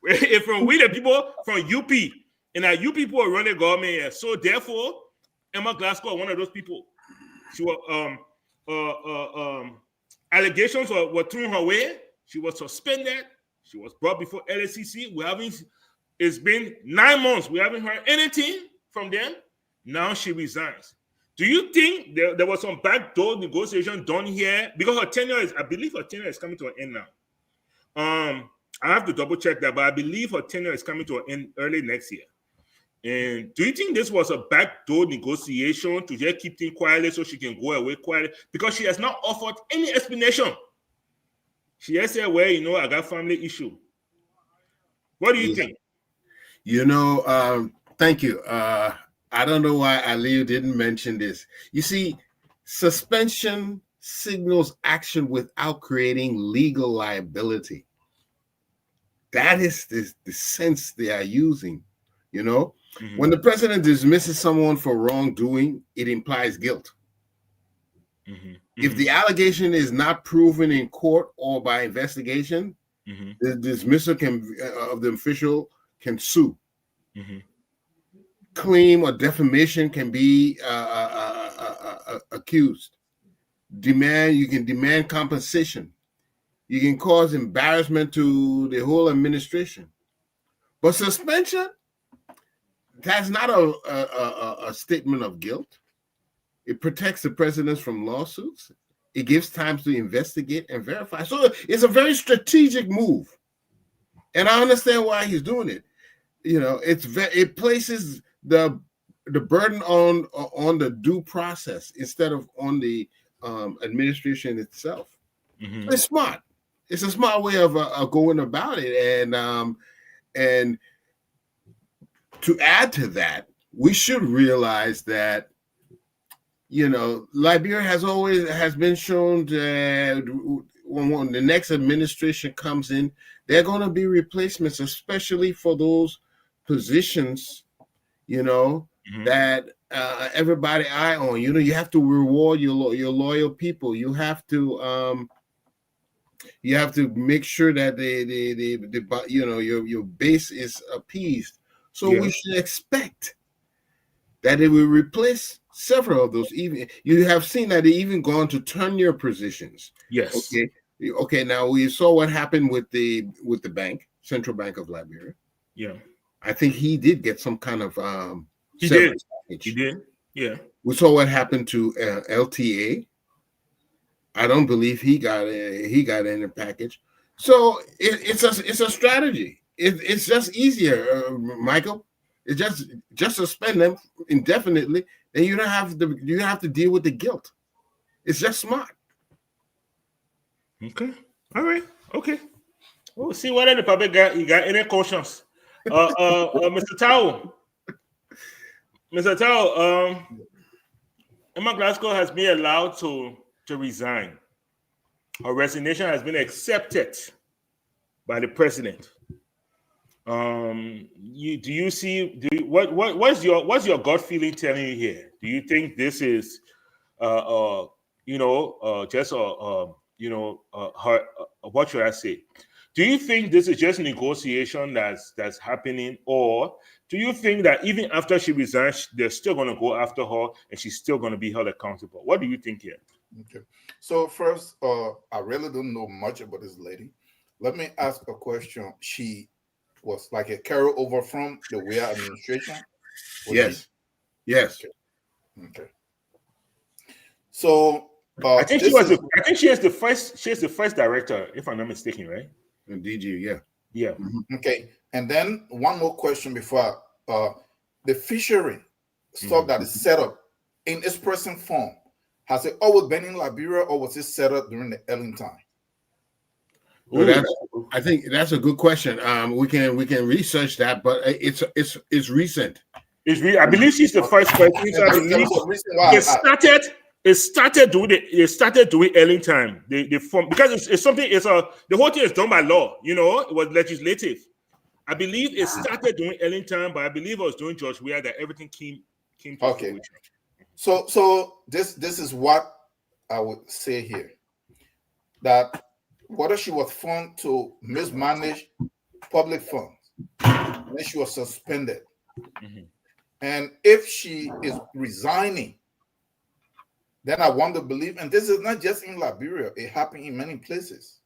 If from we the people from UP, and now you people are running government here. So therefore, Emma Glasgow, one of those people, she was allegations were thrown her way. She was suspended. She was brought before LACC. It's been 9 months. We haven't heard anything from them. Now she resigns. Do you think there was some backdoor negotiation done here? Because I believe her tenure is coming to an end now. I have to double check that, but I believe her tenure is coming to an end early next year. And do you think this was a backdoor negotiation to just keep things quietly so she can go away quietly? Because she has not offered any explanation. She has said, well, I got family issue. What do you think? Thank you. I don't know why Aliyu didn't mention this. You see, suspension signals action without creating legal liability. That is the sense they are using, When the president dismisses someone for wrongdoing, it implies guilt. If the allegation is not proven in court or by investigation, the dismissal of the official can sue. Claim or defamation can be accused. You can demand compensation. You can cause embarrassment to the whole administration. But suspension, that's not a statement of guilt. It protects the president from lawsuits. It gives time to investigate and verify. So it's a very strategic move. And I understand why he's doing it. It places the burden on the due process instead of on the administration itself. It's smart. It's a smart way of going about it. And to add to that, we should realize that Liberia has been shown that when the next administration comes in, there are going to be replacements, especially for those positions, that everybody eye on. You have to reward your loyal people. You have to make sure that your base is appeased. So we should expect that it will replace several of those. Even you have seen that they even gone to tenure positions. Yes. Okay. Now we saw what happened with the bank, Central Bank of Liberia. Yeah. I think he did get some kind of He did. Yeah. We saw what happened to LTA. I don't believe he got in the package. So it's a strategy. it's just easier, Michael. It's just suspend them indefinitely, and you don't have to deal with the guilt. It's just smart. Okay. All right. Okay. We'll see whether the public got any questions. Mr. Tao. Mr. Tao, Emma Glasgow has been allowed to resign. Her resignation has been accepted by the president. What's your gut feeling telling you here? Do you think this is what should I say? Do you think this is just negotiation that's happening, or do you think that even after she resigns, they're still going to go after her and she's still going to be held accountable? What do you think here? Okay. So first, I really don't know much about this lady. Let me ask a question. She was like a carryover from the Weah administration? Yes. Yes. Okay. So I think she was. I think she is the first. She is the first director, if I'm not mistaken, right? DG, yeah. Yeah. Mm-hmm. Okay. And then one more question before the fishery stuff that is set up in its present form. Has it always been in Liberia, or was it set up during the Ellen time? Well, I think that's a good question. We can research that, but it's recent. I believe she's the first person. It started doing Ellen time. They formed, because it's something. The whole thing is done by law. You know, it was legislative. I believe it started doing Ellen time, but I believe it was doing George Weah that everything came to fruition. So this is what I would say here, that whether she was found to mismanage public funds, then she was suspended. And if she is resigning, then I want to believe, and this is not just in Liberia, it happened in many places.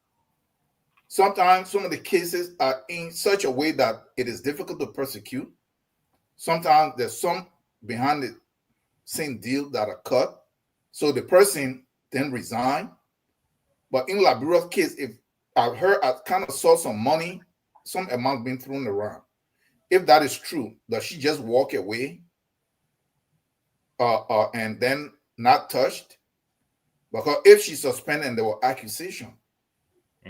Sometimes some of the cases are in such a way that it is difficult to prosecute. Sometimes there's some behind the same deal that are cut, so the person then resign. But in Liberia's case, if I kind of saw some money, some amount being thrown around. If that is true, does she just walk away and then not touched? Because if she's suspended and there were accusations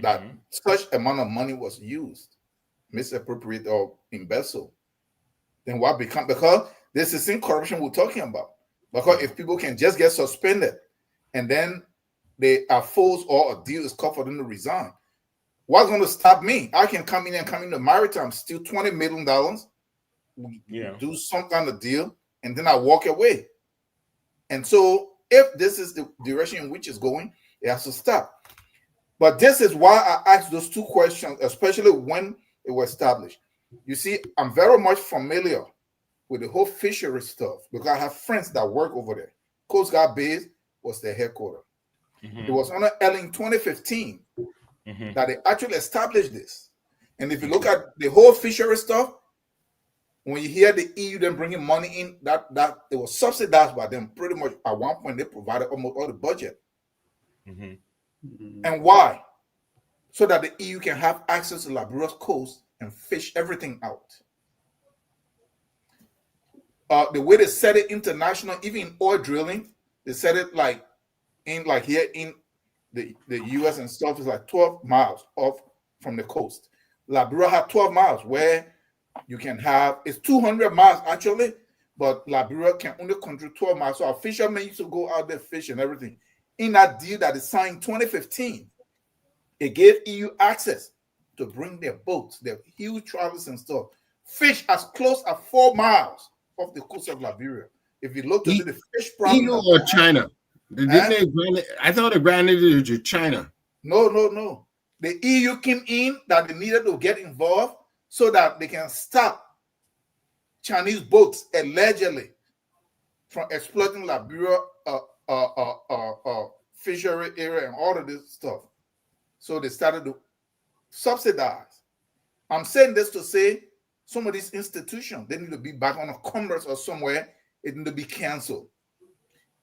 that such amount of money was used, misappropriated or embezzled, then what become? Because this is in corruption we're talking about. Because if people can just get suspended and then they are forced or a deal is cut for them to resign, what's going to stop me? I can come in the maritime, steal $20 million, do some kind of deal, and then I walk away. And so if this is the direction in which it's going, it has to stop. But this is why I asked those two questions, especially when it was established. You see, I'm very much familiar with the whole fishery stuff because I have friends that work over there. Coast Guard Base was their headquarters. It was under Ellen 2015 that they actually established this. And if you look at the whole fishery stuff, when you hear the EU then bringing money in, that it was subsidized by them pretty much. At one point, they provided almost all the budget. And why? So that the EU can have access to Liberia's coast and fish everything out. The way they set it international, even in oil drilling, they set it like here in the US and stuff, is like 12 miles off from the coast. Liberia had 12 miles where you can have, it's 200 miles actually, but Liberia can only control 12 miles. So our fishermen used to go out there fish and everything. In that deal that is signed 2015, it gave EU access to bring their boats, their huge trawlers and stuff, fish as close as 4 miles off the coast of Liberia. If you look at the fish problem, EU or China? I thought they granted it to China. No. The EU came in that they needed to get involved so that they can stop Chinese boats allegedly from exploiting Liberia fishery area and all of this stuff. So they started to subsidize. I'm saying this to say some of these institutions, they need to be back on a commerce or somewhere. It need to be canceled.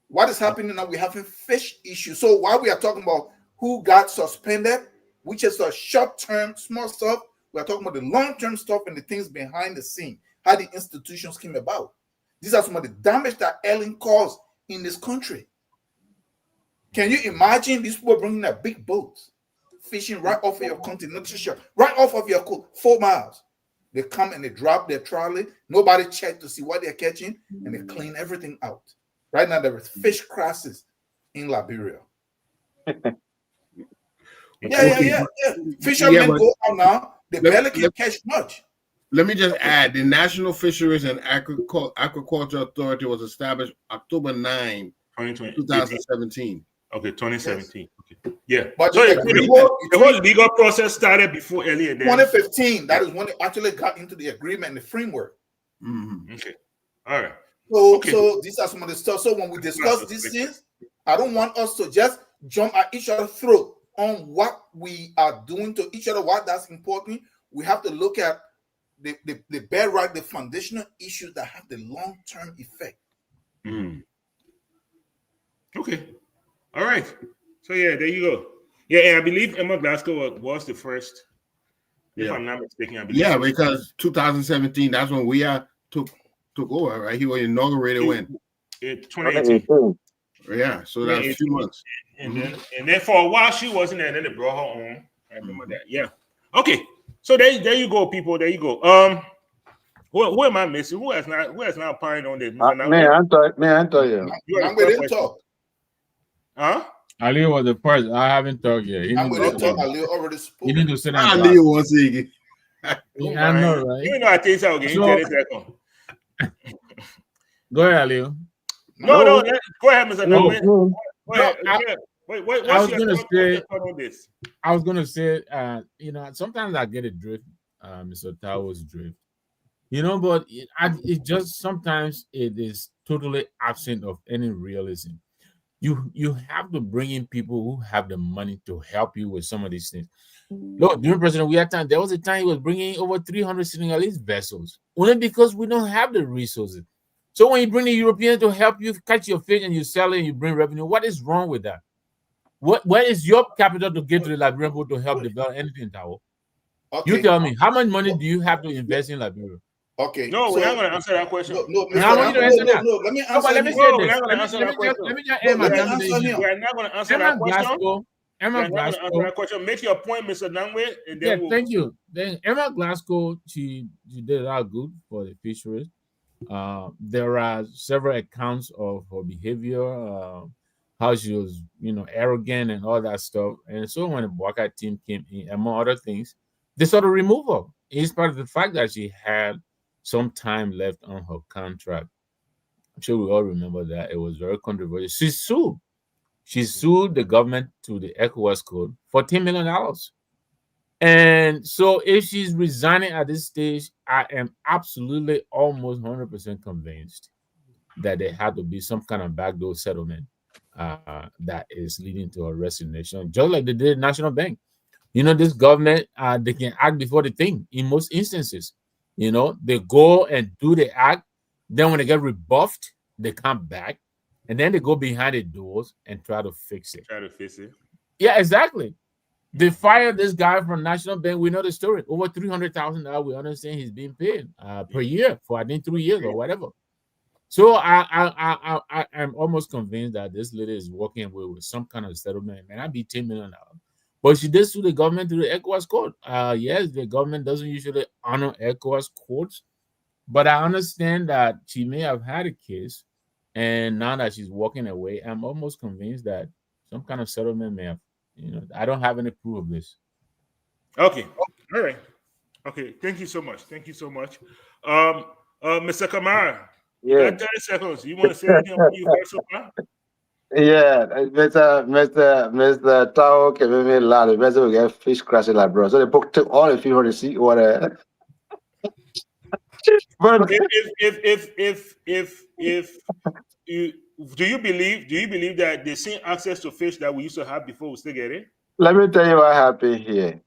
What is happening now? We're having fish issues. So while we are talking about who got suspended, which is a short-term small stuff, We are talking about the long-term stuff and the things behind the scene, how the institutions came about. These are some of the damage that Ellen caused in this country. Can you imagine these people bringing their big boats, fishing right off of your continental shelf, right off of your coast, 4 miles? They come and they drop their trolley. Nobody checked to see what they're catching, and they clean everything out. Right now, there is fish crisis in Liberia. Yeah. Fishermen go out now. They barely can catch much. Let me just add, the National Fisheries and Aquaculture Authority was established October 9, 2017. Okay, 2017. Yes. Okay. Yeah. But so the whole legal process started before earlier. 2015. That is when they actually got into the agreement and the framework. Mm-hmm. Okay. All right. So these are some of the stuff. So when we discuss these things, I don't want us to just jump at each other's throat on what we are doing to each other, what that's important. We have to look at the bedrock, the foundational issues that have the long-term effect. Okay. All right. So yeah, there you go. Yeah, and I believe Emma Glasgow was the first. If I'm not mistaken, I believe. Yeah, because 2017, that's when we took over, right? He was inaugurated when? In 2018. Yeah, so that's a few months. And then for a while she wasn't there, and then they brought her on. I remember that. Yeah. Okay. So there you go, people. There you go. Who am I missing? Who has not appearing on this? May I tell you? I'm going to talk. Huh? Ali was the first. I haven't talked yet. I'm going to talk. Ali already spoke. You need to sit down. Ali once again. I know, right? You know, I think so. Go ahead, Ali. No. Go ahead, Mr. No. Wait. I was gonna say, sometimes I get a drift, Mr. Tao's drift. But it just sometimes it is totally absent of any realism. You have to bring in people who have the money to help you with some of these things. Look, during President Weah time, there was a time he was bringing over 300 Senegalese vessels, only because we don't have the resources. So when you bring the Europeans to help you catch your fish and you sell it and you bring revenue, what is wrong with that? Where is your capital to get to the Liberian board to help develop anything, Tao? Okay. You tell me, how much money do you have to invest in Liberia? Okay. No, we're not going to answer that question. No, let me answer Let me say this. Let me just end my conversation. We're not going to answer that question. Emma Glasgow. Make your point, Mr. Nangwe. And then thank you. Then Emma Glasgow, she did a lot of good for the fisheries. There are several accounts of her behavior, how she was, arrogant and all that stuff. And so when the Bwaka team came in, among other things, they sort of removed her. It's part of the fact that she had some time left on her contract. I'm sure we all remember that. It was very controversial. She sued the government to the ECOWAS code for $10 million. And so if she's resigning at this stage, I am absolutely almost 100% convinced that there had to be some kind of backdoor settlement that is leading to her resignation, just like they did National Bank. This government, they can act before they think in most instances. They go and do the act. Then when they get rebuffed, they come back. And then they go behind the doors and try to fix it. Yeah, exactly. They fired this guy from National Bank. We know the story. Over $300,000. We understand he's being paid per year for, I think, 3 years or whatever. So I'm almost convinced that this lady is working with some kind of settlement. It may not be $10 million. But she did sue the government through the ECOWAS code. Yes, the government doesn't usually honor ECOWAS codes. But I understand that she may have had a case. And now that she's walking away, I'm almost convinced that some kind of settlement may have, I don't have any proof of this. Okay. All right. Okay. Thank you so much. Mr. Kamara. Yeah. 30 seconds. You want to say anything about you first so far? Yeah, Mr. Tao came in me loud. The vessel will get fish crashing like bro. So they took all the fish on the sea water. But if do you believe that the same access to fish that we used to have before we still get it? Let me tell you what happened here.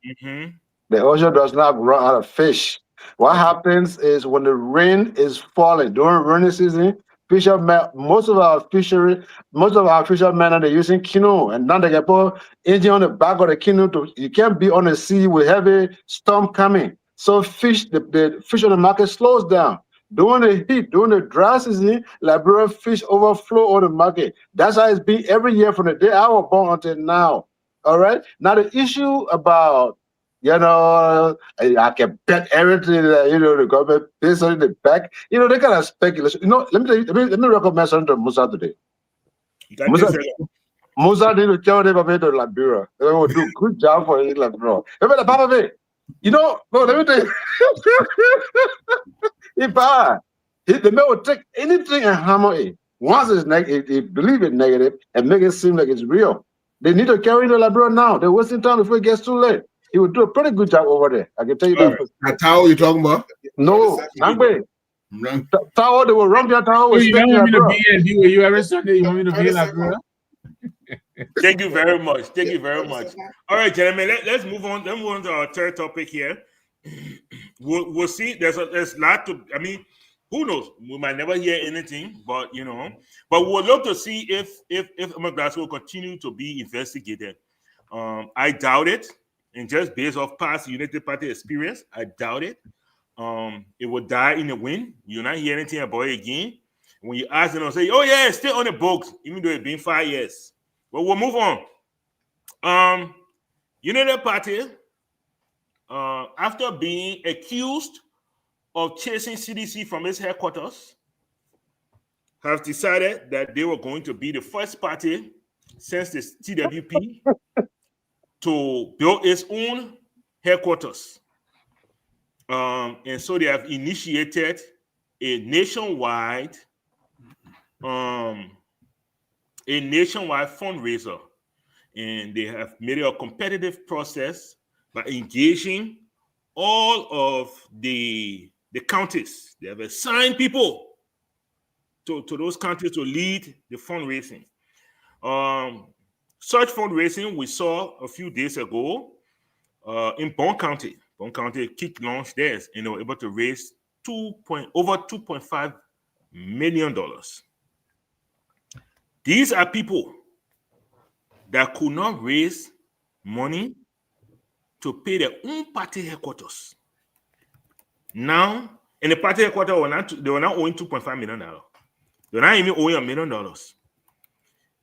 The ocean does not run out of fish. What happens is when the rain is falling during rainy season, fishermen, most of our fishermen are using canoe, and now they can put engine on the back of the canoe. You can't be on the sea with heavy storm coming. So the fish on the market slows down. During the heat, during the dry season, Liberian fish overflow on the market. That's how it's been every year from the day I was born until now. All right. Now the issue about I can bet everything that the government pays on the back. They kind of speculation. Let me tell you, let me recommend something to Musa today. Musa didn't tell them about the Liberia. They will do good job for it, Liberia. Remember the part of it? No, let me tell you. The man will take anything and hammer it. Once it's negative, he believe it negative and make it seem like it's real. They need to carry the Liberia now. They're wasting time before it gets too late. He would do a pretty good job over there. I can tell you that. That tower you talking about? No, Nangbe. Tower, they will run their tower. You don't want me to be and do you every Sunday? You want me to be like bro? Thank you very much. Thank you very much. All right, gentlemen, let's move on. Let's move on to our third topic here. We'll see. There's a lot to. I mean, who knows? We might never hear anything, but but we'll look to see if Glasgow will continue to be investigated. I doubt it. And just based off past United Party experience, I doubt it. It will die in the wind. You'll not hear anything about it again. When you ask them, they'll say, "Oh yeah, it's still on the books," even though it's been 5 years. But we'll move on. United Party, after being accused of chasing CDC from its headquarters, have decided that they were going to be the first party since the TWP to build its own headquarters. And so they have initiated a nationwide fundraiser. And they have made it a competitive process by engaging all of the counties. They have assigned people to those counties to lead the fundraising. Such fundraising we saw a few days ago in Bond County. Bond County kick launched theirs and they were able to raise over $2.5 million. These are people that could not raise money to pay their own party headquarters. Now, in the party headquarters, they were not owing $2.5 million. They were not even owing $1 million.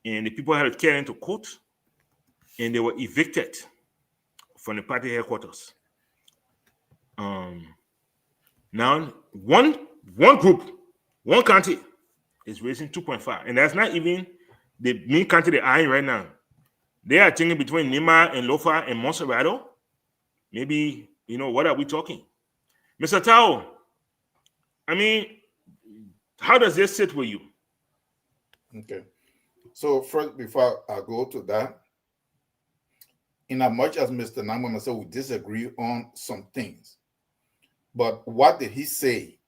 And the people had to carry into court, and they were evicted from the party headquarters. Now, one group, one county is raising 2.5, and that's not even the main county they're eyeing right now. They are thinking between Nima and Lofa and Monserrato. Maybe, what are we talking? Mr. Tao, I mean, how does this sit with you? Okay. So first, before I go to that, in as much as Mr. Nangwe and we disagree on some things, but what did he say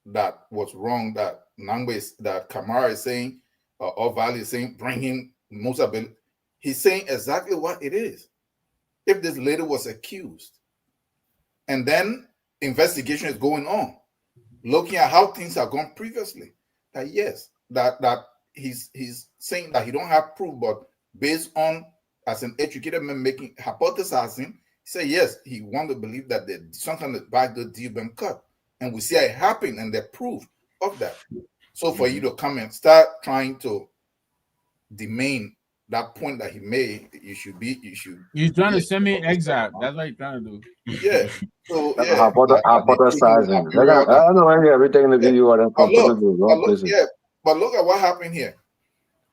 that was wrong that that Kamara is saying, or Valley is saying, bringing Musa Bill? He's saying exactly what it is. If this lady was accused, and then investigation is going on, looking at how things have gone previously, that yes, that he's saying that he don't have proof, but based on as an educated man hypothesizing, he said yes, he want to believe that sometimes the backdoor deal been cut, and we see it happen, and the proof of that. So for you to come and start trying to demean that point that he made, you're trying to send me exile. That's what you're trying to do. Yeah. So hypothesizing. I don't know everything in the video. But look at what happened here.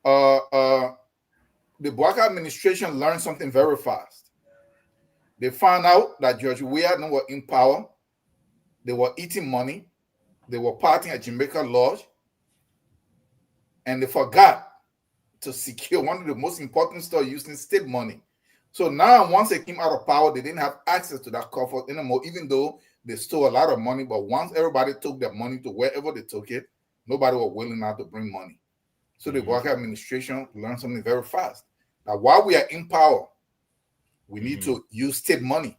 The Bouaka administration learned something very fast. They found out that George Weah were in power. They were eating money. They were partying at Jamaica Lodge. And they forgot to secure one of the most important stores using state money. So now, once they came out of power, they didn't have access to that coffer anymore, even though they stole a lot of money. But once everybody took their money to wherever they took it, nobody was willing now to bring money. So the Bouaka administration learned something very fast. Now, while we are in power, we need to use state money.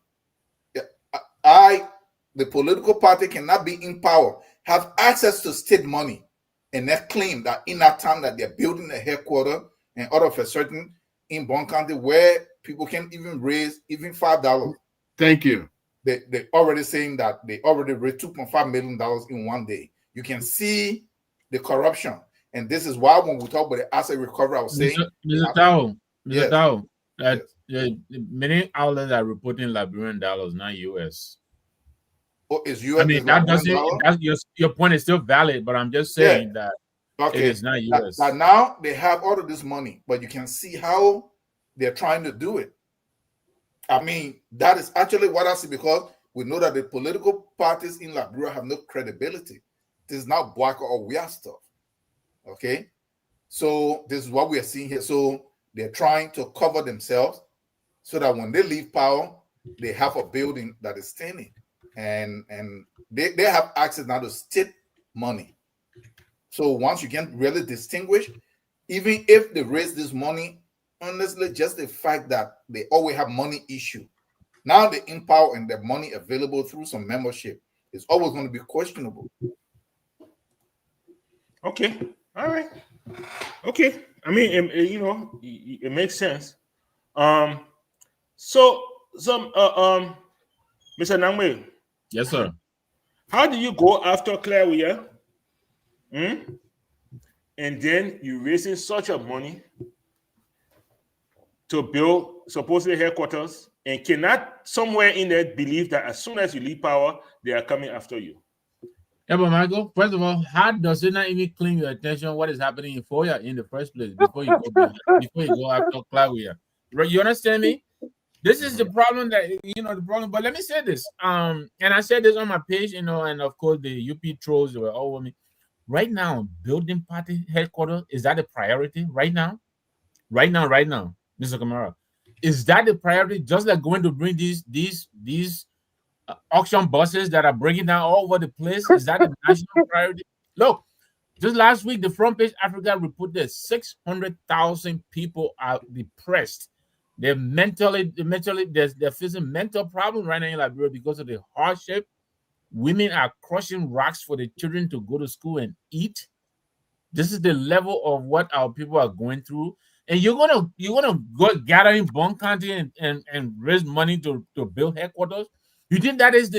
The political party cannot be in power, have access to state money, and they claim that in that time that they're building a headquarters and out of a certain in Bond County where people can't even raise even $5. Thank you. They already saying that they already raised $2.5 million in one day. You can see the corruption. And this is why when we talk about the asset recovery, I was saying, Mr. Tao, Yes. Tao, many outlets are reporting Liberian dollars, not US. Oh, is US? I mean, that doesn't. That's your point is still valid, but I'm just saying that it is not US. That now they have all of this money, but you can see how they're trying to do it. I mean, that is actually what I see, because we know that the political parties in Liberia have no credibility. This is not black or weird stuff. Okay, so this is what we are seeing here. So they're trying to cover themselves so that when they leave power, they have a building that is standing, and they have access now to state money. So once you can really distinguish, even if they raise this money, honestly, just the fact that they always have money issue. Now the in power and the money available through some membership is always going to be questionable. Okay. All right. Okay. I mean, it makes sense. So Mr. Nangwe. Yes, sir. How do you go after Claria? And then you raising such a money to build supposedly headquarters, and cannot somewhere in there believe that as soon as you leave power, they are coming after you? Yeah, but Michael, first of all, how does it not even claim your attention what is happening in FOIA in the first place before you go after Claria? You understand me? This is the problem the problem. But let me say this. And I said this on my page, and of course the UP trolls were all over me. Right now, building party headquarters, is that a priority right now? Right now, Mr. Kamara. Is that the priority? Just like going to bring these auction buses that are breaking down all over the place, is that a national priority? Look, just last week, the Front Page Africa reported 600,000 people are depressed. They're they're facing mental problems right now in Liberia because of the hardship. Women are crushing rocks for the children to go to school and eat. This is the level of what our people are going through. And you're gonna go gather in Bond County and raise money to build headquarters. You think that is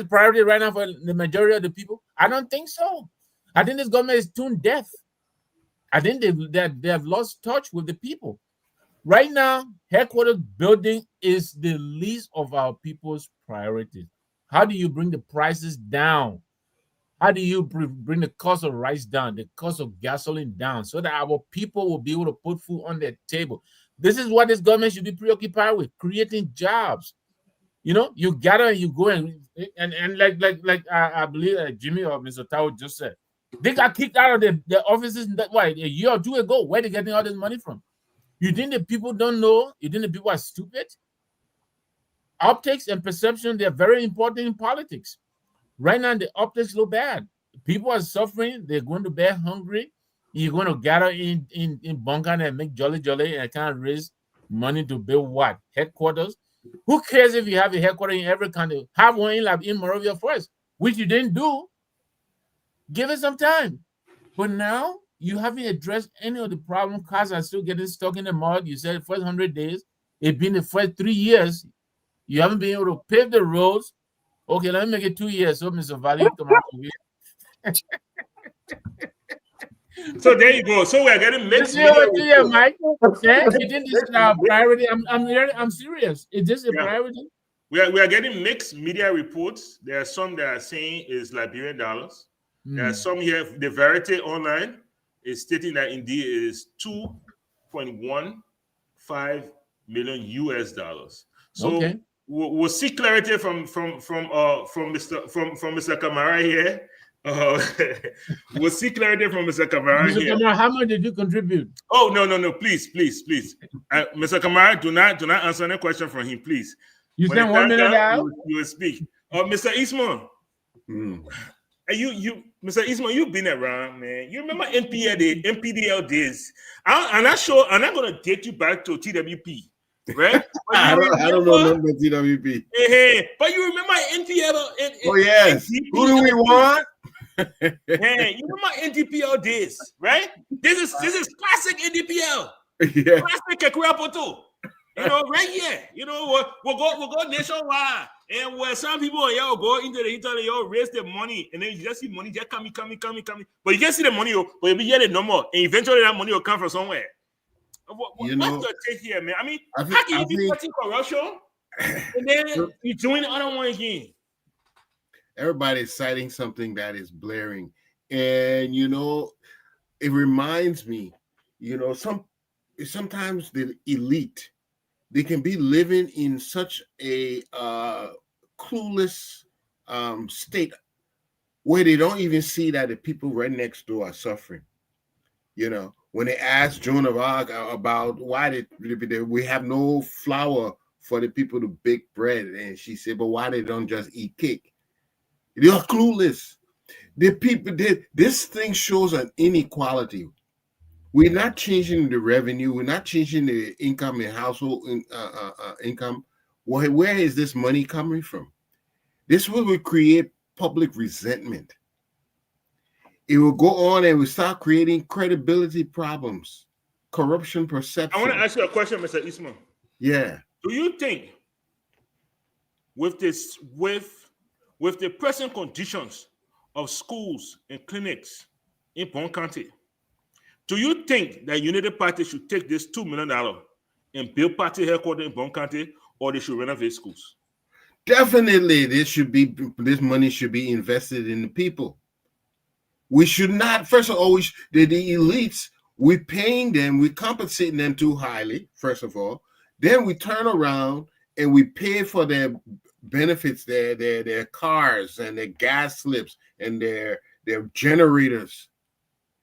priority right now for the majority of the people? I don't think so. I think this government is tune deaf. I think they have lost touch with the people. Right now, headquarters building is the least of our people's priorities. How do you bring the prices down? How do you bring the cost of rice down, the cost of gasoline down, so that our people will be able to put food on their table? This is what this government should be preoccupied with, creating jobs. You gather and you go and like I believe Jimmy or Mr. Tao just said, they got kicked out of their offices a year or two ago. Where they getting all this money from? You think the people don't know? You think the people are stupid? Optics and perception, they're very important in politics. Right now, the optics look bad. People are suffering. They're going to bed hungry. You're going to gather in bunker and make jolly and can't raise money to build what? Headquarters? Who cares if you have a headquarters in every country? Have one in Moravia first, which you didn't do. Give it some time. But now, you haven't addressed any of the problem. Cars are still getting stuck in the mud. You said the first 100 days. It's been the first 3 years. You haven't been able to pave the roads. Okay, let me make it 2 years. So, Mr. Valley, come on. So there you go. So we're getting mixed. Mike. You think this is our priority? I'm serious. Is this a priority? We are getting mixed media reports. There are some that are saying it's Liberian dollars. There are some here. The Verity Online is stating that indeed it is $2.15 million US dollars. So we'll see clarity from Mr. Kamara here. We'll see clarity from Mr. Kamara here. Kamara, how much did you contribute? Oh no! Please. Mr. Kamara, do not answer any question from him, please. You send $1 million out? You will speak. Mr. Eastman. Mr. Eastman, you've been around, man. You remember NPDL days? I'm not going to take you back to TWP, right? I don't know nothing about TWP. But you remember NPL? Oh yes. Who do we want? Man, you remember NDPL days, right? This is classic NDPL. Yeah. Classic Kekurapoto. You know, right here. You know, we'll go nationwide. And where some people y'all go into the internet, y'all raise the money, and then you just see money just coming. But you can't see the money, but you'll be getting no more. And eventually that money will come from somewhere. What's your take here, man? I mean, how can you be fighting corruption and then you doing the other one again? Everybody's citing something that is blaring. And you know, it reminds me, you know, sometimes the elite, they can be living in such a clueless state where they don't even see that the people right next door are suffering. You know, when they asked Joan of Arc about why we have no flour for the people to bake bread, and she said, but why they don't just eat cake? They are clueless. The people this thing shows an inequality. We're not changing the revenue. We're not changing the income and household income. Where is this money coming from? This will create public resentment. It will go on and we start creating credibility problems, corruption perception. I want to ask you a question, Mr. Eastman. Yeah. Do you think with the present conditions of schools and clinics in Bon County, do you think that United Party should take this $2 million and build party headquarters in Bon County, or they should renovate schools? Definitely, this money should be invested in the people. We should not, first of all, the elites, we're paying them, we're compensating them too highly, first of all. Then we turn around and we pay for their benefits, their cars and their gas slips and their generators.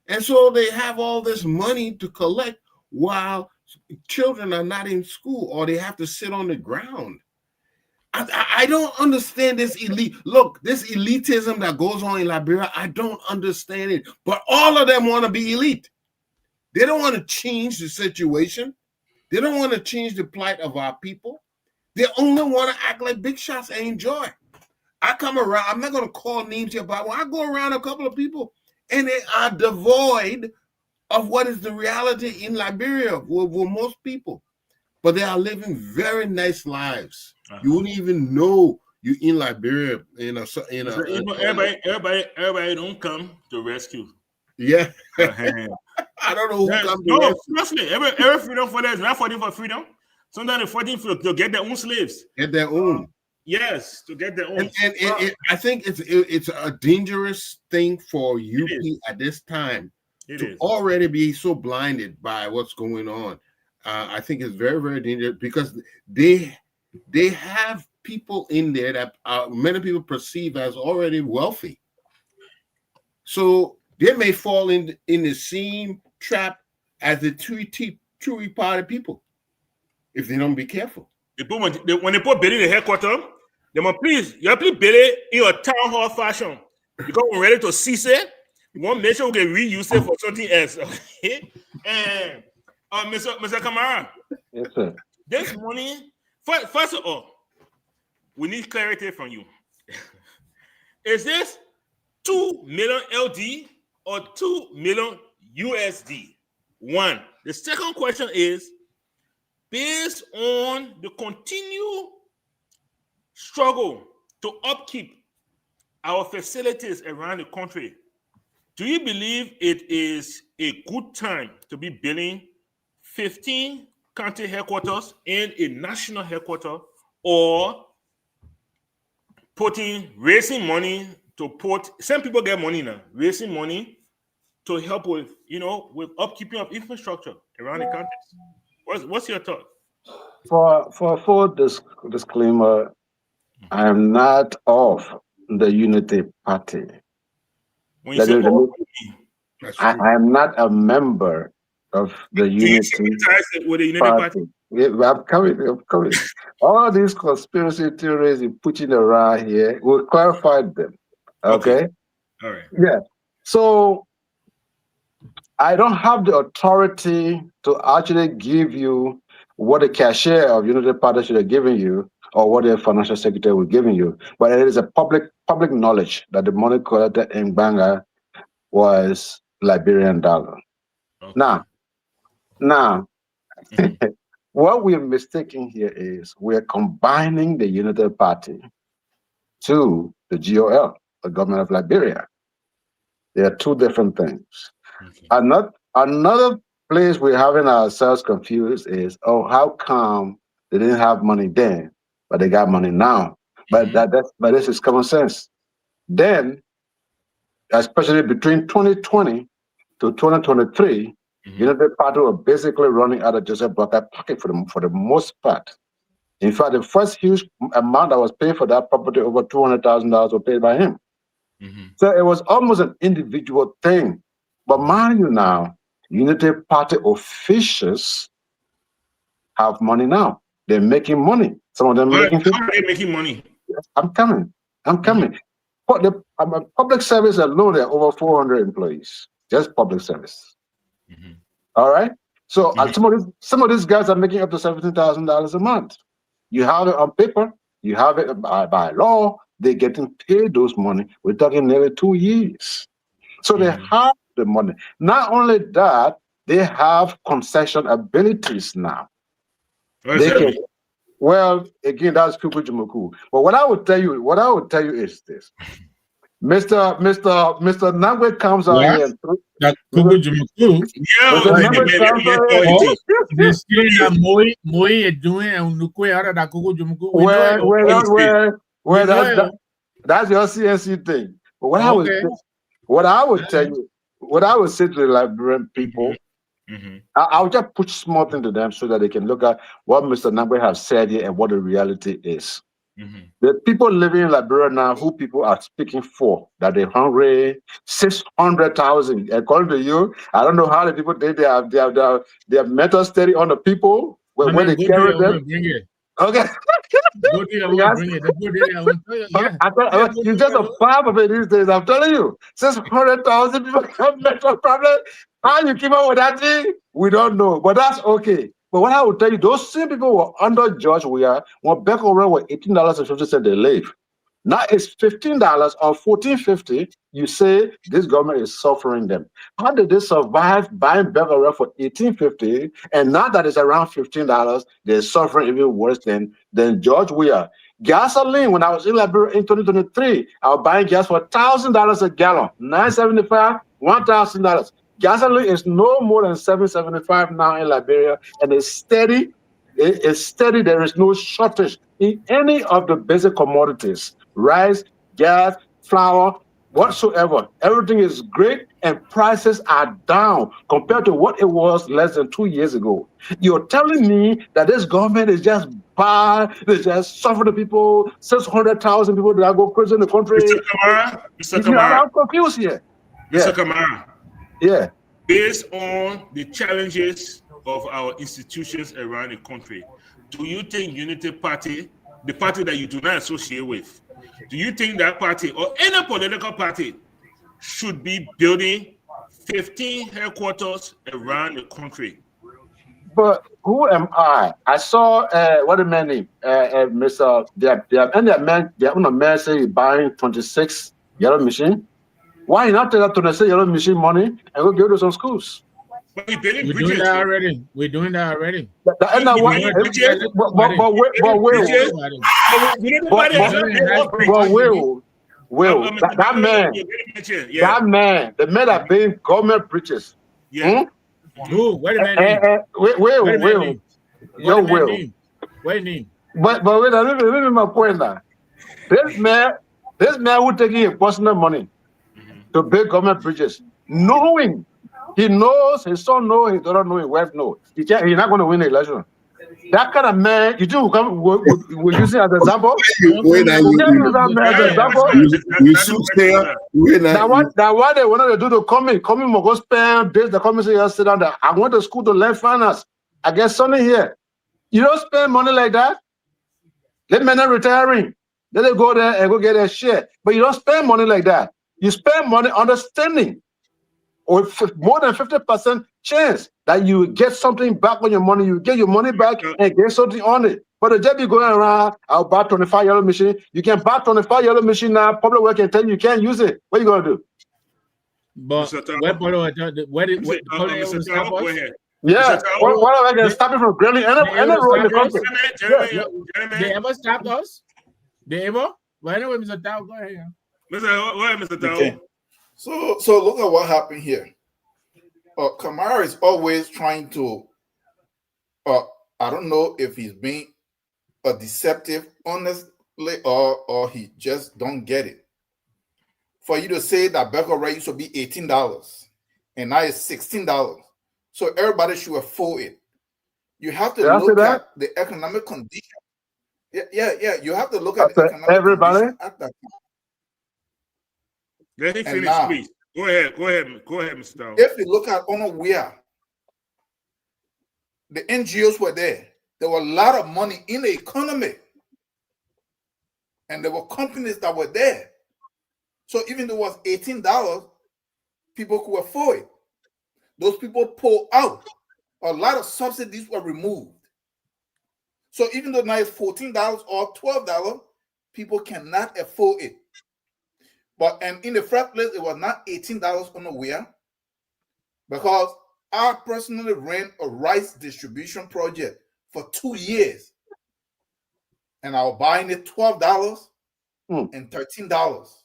And so they have all this money to collect while children are not in school or they have to sit on the ground. I don't understand this elite. Look, this elitism that goes on in Liberia, I don't understand it. But all of them want to be elite. They don't want to change the situation. They don't want to change the plight of our people. They only want to act like big shots and enjoy. I come around, I'm not going to call names here, but when I go around a couple of people, and they are devoid of what is the reality in Liberia with most people. But they are living very nice lives. You wouldn't even know you in Liberia everybody don't come to rescue. Yeah. I don't know who comes to rescue. Seriously, every freedom fighter is not fighting for freedom. Sometimes they're fighting to get their own slaves. Get their own. Yes, to get their own. And I think it's a dangerous thing for UP at this time to already be so blinded by what's going on. I think it's very, very dangerous because they have people in there that many people perceive as already wealthy. So they may fall in the same trap as the Tui party people if they don't be careful. When they put Billy in the headquarters, they must please Billy in a town hall fashion. Because we're ready to seize it. We want to make sure we can reuse it for something else. Okay? And Mr. Kamara, yes, sir. This money, first of all, we need clarity from you. Is this 2 million LD or 2 million USD? One. The second question is, based on the continued struggle to upkeep our facilities around the country, do you believe it is a good time to be building 15 county headquarters and a national headquarters, or raising money to put, some people get money now, raising money to help with upkeeping of infrastructure around the country? What's your thought? For full disclaimer, I am not of the Unity Party. When you say I am not a member of the Unity with the Unity Party. Yeah, I'm coming. All these conspiracy theories you're putting around here, we'll clarify them. Okay? All right. Yeah. So I don't have the authority to actually give you what the cashier of Unity Party should have given you or what their financial secretary was giving you. But it is a public knowledge that the money collected in Banga was Liberian dollar. Okay. Now, what we're mistaking here is we're combining the Unity Party to the GOL, the government of Liberia. They are two different things. Okay. Another place we're having ourselves confused is, oh, how come they didn't have money then, but they got money now? But but this is common sense. Then, especially between 2020 to 2023, Unity Party were basically running out of Joseph Boakai pocket for the most part. In fact, the first huge amount that was paid for that property, over $200,000, was paid by him. So it was almost an individual thing. But mind you now, Unity Party officials have money now. They're making money. Some of them how are they making money? I'm coming. But the public service alone, there are over 400 employees. Just public service. All right. So some of these guys are making up to $17,000 a month. You have it on paper. You have it by law. They're getting paid those money. We're talking nearly 2 years. So they have the money. Not only that, they have concession abilities now. Well, again, that's Kuku Jumuku. But what I would tell you is this. Mr. Nangwe comes out here. Kuku Jumuku. The scheme that Moi is doing and Nukwe out of that Kuku Jumuku. That's your CNC thing. But what I would say to the Liberian people, I would just put small things to them so that they can look at what Mr. Nangwe has said here and what the reality is. The people living in Liberia now, who people are speaking for, that they're hungry, 600,000. According to you, I don't know how the people did their mental study on the people when they carry them. Okay. You just a part of it these days. I'm telling you, 600,000 people have mental problems. How you came up with that thing? We don't know, but that's okay. But what I will tell you, those same people were under George Weah, when back over were $18.50 they leave. Now it's $15 or $14.50. You say this government is suffering them. How did they survive buying Beverly for $18.50? And now that it's around $15, they're suffering even worse than George Weah. Gasoline, when I was in Liberia in 2023, I was buying gas for $1,000 a gallon, $9.75, $1,000. Gasoline is no more than $7.75 now in Liberia, and it's steady. It's steady. There is no shortage in any of the basic commodities: rice, gas, flour, whatsoever. Everything is great, and prices are down compared to what it was less than 2 years ago. You're telling me that this government is just bad, they just suffer the people, 600,000 people that go crazy in the country. Mr. Kamara, I'm confused here. Mr. Kamara. Yeah. Based on the challenges of our institutions around the country, do you think Unity Party, the party that you do not associate with, do you think that party or any political party should be building 15 headquarters around the country? But who am I? I saw what the man name, Mr. The man say he's buying 26 yellow machine. Why not take that 26 yellow machine money and go give it to some schools? But we're doing that already. We're doing that already. That man, the men are being government preachers. Yeah. Who? Wait a minute. Wait a minute. But wait, let me my point now. This man who taking a personal money to build government bridges, knowing he knows his son knows, his daughter knows, his wife knows. He's not going to win the election. That kind of man, you think will use it as an example? Now what they wanted to do to come in will go spend days. The coming say sit down there. I went to school to learn finance. I get Sonny here. You don't spend money like that. Let men are retiring. Then they go there and go get a share. But you don't spend money like that. You spend money understanding, or more than 50% chance that you get something back on your money. You get your money back and get something on it. But the JB going around, I'll buy 25 yellow machine. You can buy 25 yellow machine now. Public work can tell you can't use it. What are you gonna do? But where did Mr. Tao, go ahead. Yeah, what am I stop it from grilling any road in the country? They ever stopped us? They ever? Well, anyway, Mr. Tao, go ahead. Mr. Tao. Okay. So look at what happened here. Kamara is always trying to. I don't know if he's being deceptive, honestly, or he just don't get it. For you to say that burger rate used to be $18 and now it's $16, so everybody should afford it. You have to look at the economic condition. Yeah. You have to look at the economic condition at that time. Let him finish, please. Go ahead, Mr. Tao. If you look at unaware, the NGOs were there. There were a lot of money in the economy, and there were companies that were there. So even though it was $18, people could afford it. Those people pulled out. A lot of subsidies were removed. So even though now it's $14 or $12, people cannot afford it. And in the first place, it was not $18 unaware, because I personally ran a rice distribution project for 2 years, and I was buying it $12 and $13.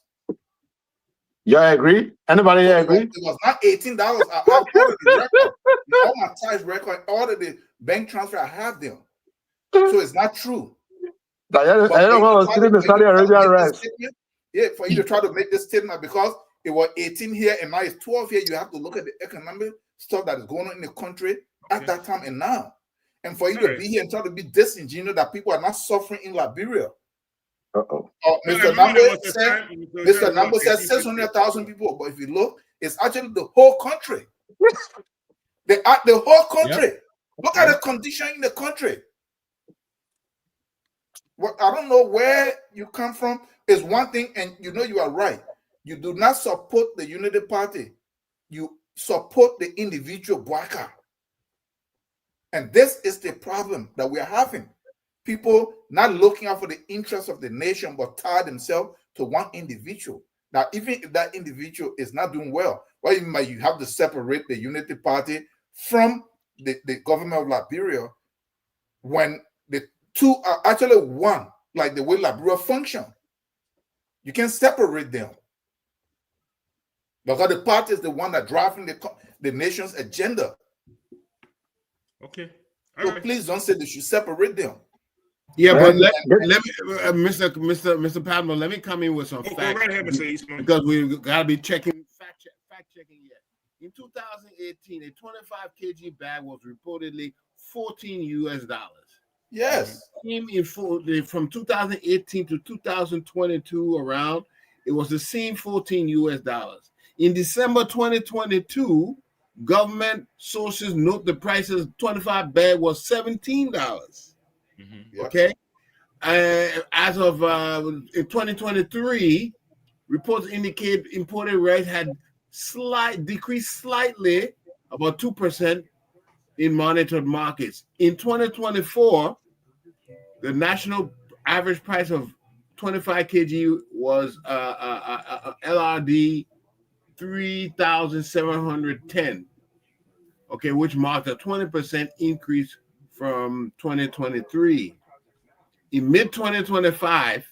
Yeah, agree. Anybody agree? It was not $18. I ordered the record, all my tax record, all of the bank transfer. I have them, so it's not true. I don't want to sit in Saudi Arabia rice. Yeah, for you to try to make this statement because it was 18 here and now it's 12 here, you have to look at the economic stuff that is going on in the country at that time and now. And for you to be here and try to be disingenuous that people are not suffering in Liberia. Mr. Number said 600,000 people, but if you look, it's actually the whole country. The whole country. Yep. Look at the condition in the country. Well, I don't know where you come from. Is one thing, and you know you are right. You do not support the Unity Party. You support the individual Bwaka. And this is the problem that we are having. People not looking out for the interests of the nation, but tie themselves to one individual. Now, even if that individual is not doing well, well, you have to separate the Unity Party from the government of Liberia when the two are actually one, like the way Liberia function. You can separate them because the party is the one that driving the nation's agenda. Okay. So please don't say that you separate them. Yeah, but let me, Mr. Padma, let me come in with some facts because we gotta be fact checking yet. In 2018, a 25 kg bag was reportedly $14. Yes. From 2018 to 2022 around, it was the same $14. In December 2022, government sources note the price of 25 bag was $17. Yep. Okay. As of 2023, reports indicate imported rice had decreased slightly, about 2% in monitored markets. In 2024, the national average price of 25 kg was LRD 3,710. Okay, which marked a 20% increase from 2023. In mid-2025,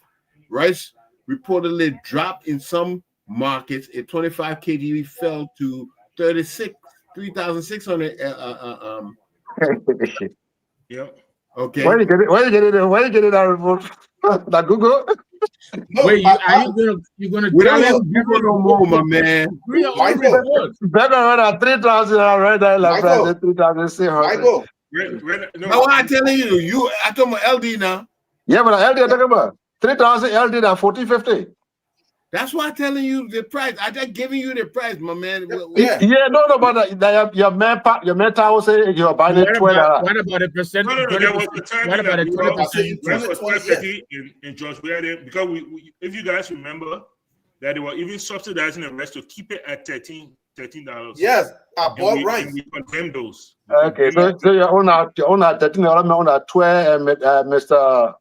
rice reportedly dropped in some markets. A 25 kg fell to 3,600. Yep. Okay. Where you get it out of that Google? No, wait, are you gonna we don't have Google no more, my man. Better run at 3,000 right there, like 3,600. Now what I'm telling you, I told my LD now. Yeah, but LD I'm talking about 3,000 LD at 1450. That's why I'm telling you the price. I just giving you the price, my man. Yeah, no, but your man tower say you're buying it $12. What about a percent? No, there was a time what about a 20% in George Weah, because we, if you guys remember, that they were even subsidizing the rest to keep it at 13 $13. Yes, I bought And rice. we condemn those. Okay, so you own $13, own $12, and Mr.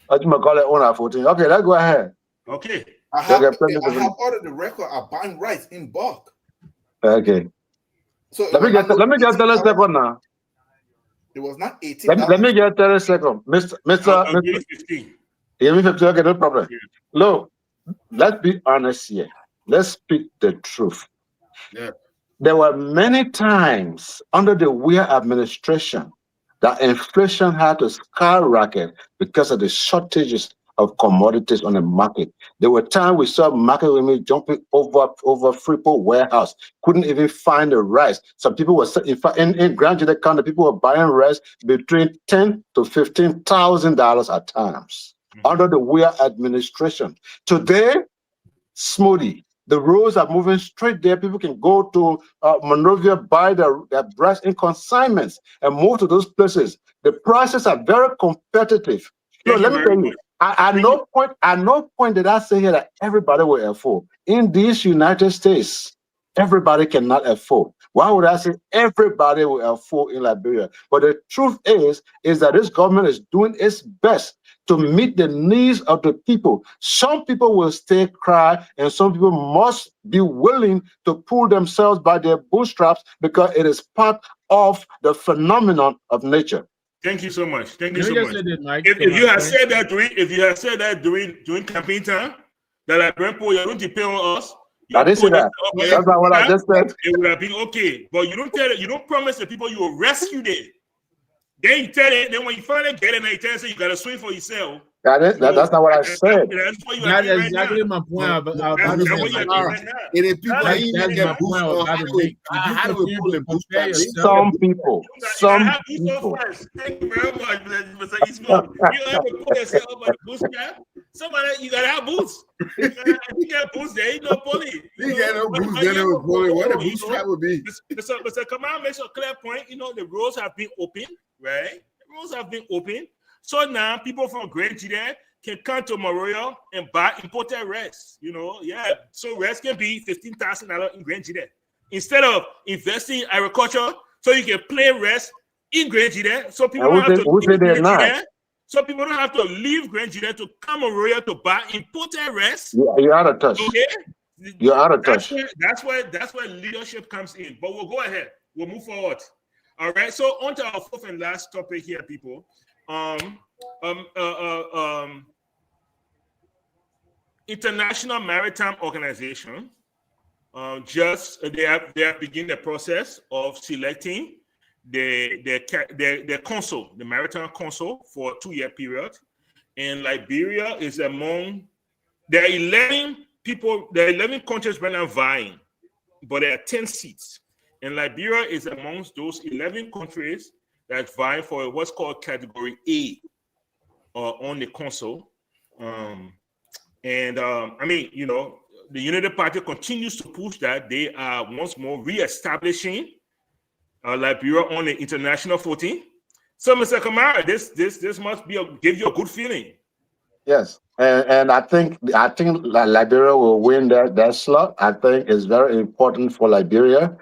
What you call it, own 14. Okay, let's go ahead. Okay. I have Okay, ordered the record. I buying rice in bulk. Okay. So Let me get 30 seconds now. It was not $18. Let me get 30 seconds. I'll give you 15. Give me 15. Okay, no problem. Yeah. Look, let's be honest here. Let's speak the truth. Yeah. There were many times under the Weir administration that inflation had to skyrocket because of the shortages of commodities on the market. There were times we saw market women jumping over Freeport warehouse, couldn't even find the rice. Some people were, in fact, in Grand Junction County, people were buying rice between $10,000 to $15,000 at times under the Weir administration. Today, smoothie. The roads are moving straight there. People can go to Monrovia, buy their rice in consignments and move to those places. The prices are very competitive. So let me tell you, at no point did I say here that everybody will afford. In these United States, everybody cannot afford. Why would I say everybody will afford in Liberia? But the truth is that this government is doing its best to meet the needs of the people. Some people will stay cry, and some people must be willing to pull themselves by their bootstraps because it is part of the phenomenon of nature. Thank you so much. Thank you so much. Mike, If you had said that during campaign time, that like grandpa, you're going to pay on us. I didn't say that. That's not what I just said. It would have been okay, but you don't promise the people you will rescue them. Then you tell it. Then when you finally get it, you tell them you got to swing for yourself. That's not what I said. That's exactly my point. Some people. Thank you very much, Mr. Eastman. You have to put yourself on the bootstrap. Somebody, you gotta have boots. You got boots there, ain't no bully. You got no boots there, no bully. What a bootstrap would be. Mr. Kamal makes a clear point. The roads have been open, right? The roads have been open. So now people from Great Judea can come to Monrovia and buy imported rice. So rice can be $15,000 in Great Judea. Instead of investing in agriculture, so you can plant rice in Great Judea. So people don't have to leave Great Judea. So people don't have to leave Great Judea to come Monrovia to buy imported rice. Yeah, you're out of touch. Okay? You're out of touch. That's where leadership comes in. But we'll go ahead. We'll move forward. All right. So on to our fourth and last topic here, people. International Maritime Organization they have begun the process of selecting the consul, the maritime consul, for a 2-year period. And Liberia is among there are 11 people. There are 11 countries right now vying, but there are 10 seats. And Liberia is amongst those 11 countries that's vying for what's called Category A on the consul. The United Party continues to push that. They are once more re-establishing Liberia on the international footing. So, Mr. Kamara, this must give you a good feeling. Yes, and I think Liberia will win that slot. I think it's very important for Liberia.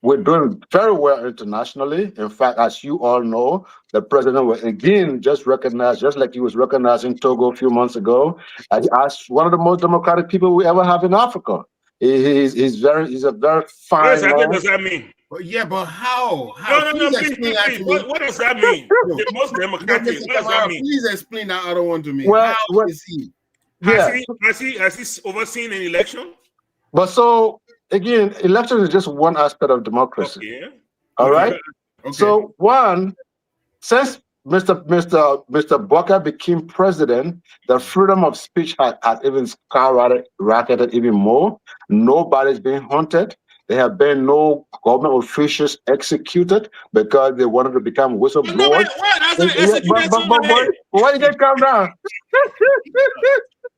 We're doing very well internationally. In fact, as you all know, the president will again just recognized, just like he was recognizing Togo a few months ago, as one of the most democratic people we ever have in Africa. He's a very fine man. What does that mean? But how? No, please. What does that mean? The most democratic. What does that mean? Please explain that other one to me. How is he? Has he overseen an election? But so again, election is just one aspect of democracy. Okay. All right. Okay. So since Mr. Booker became president, the freedom of speech has even skyrocketed even more. Nobody's being hunted. There have been no government officials executed because they wanted to become whistleblowers. Why you get calm down?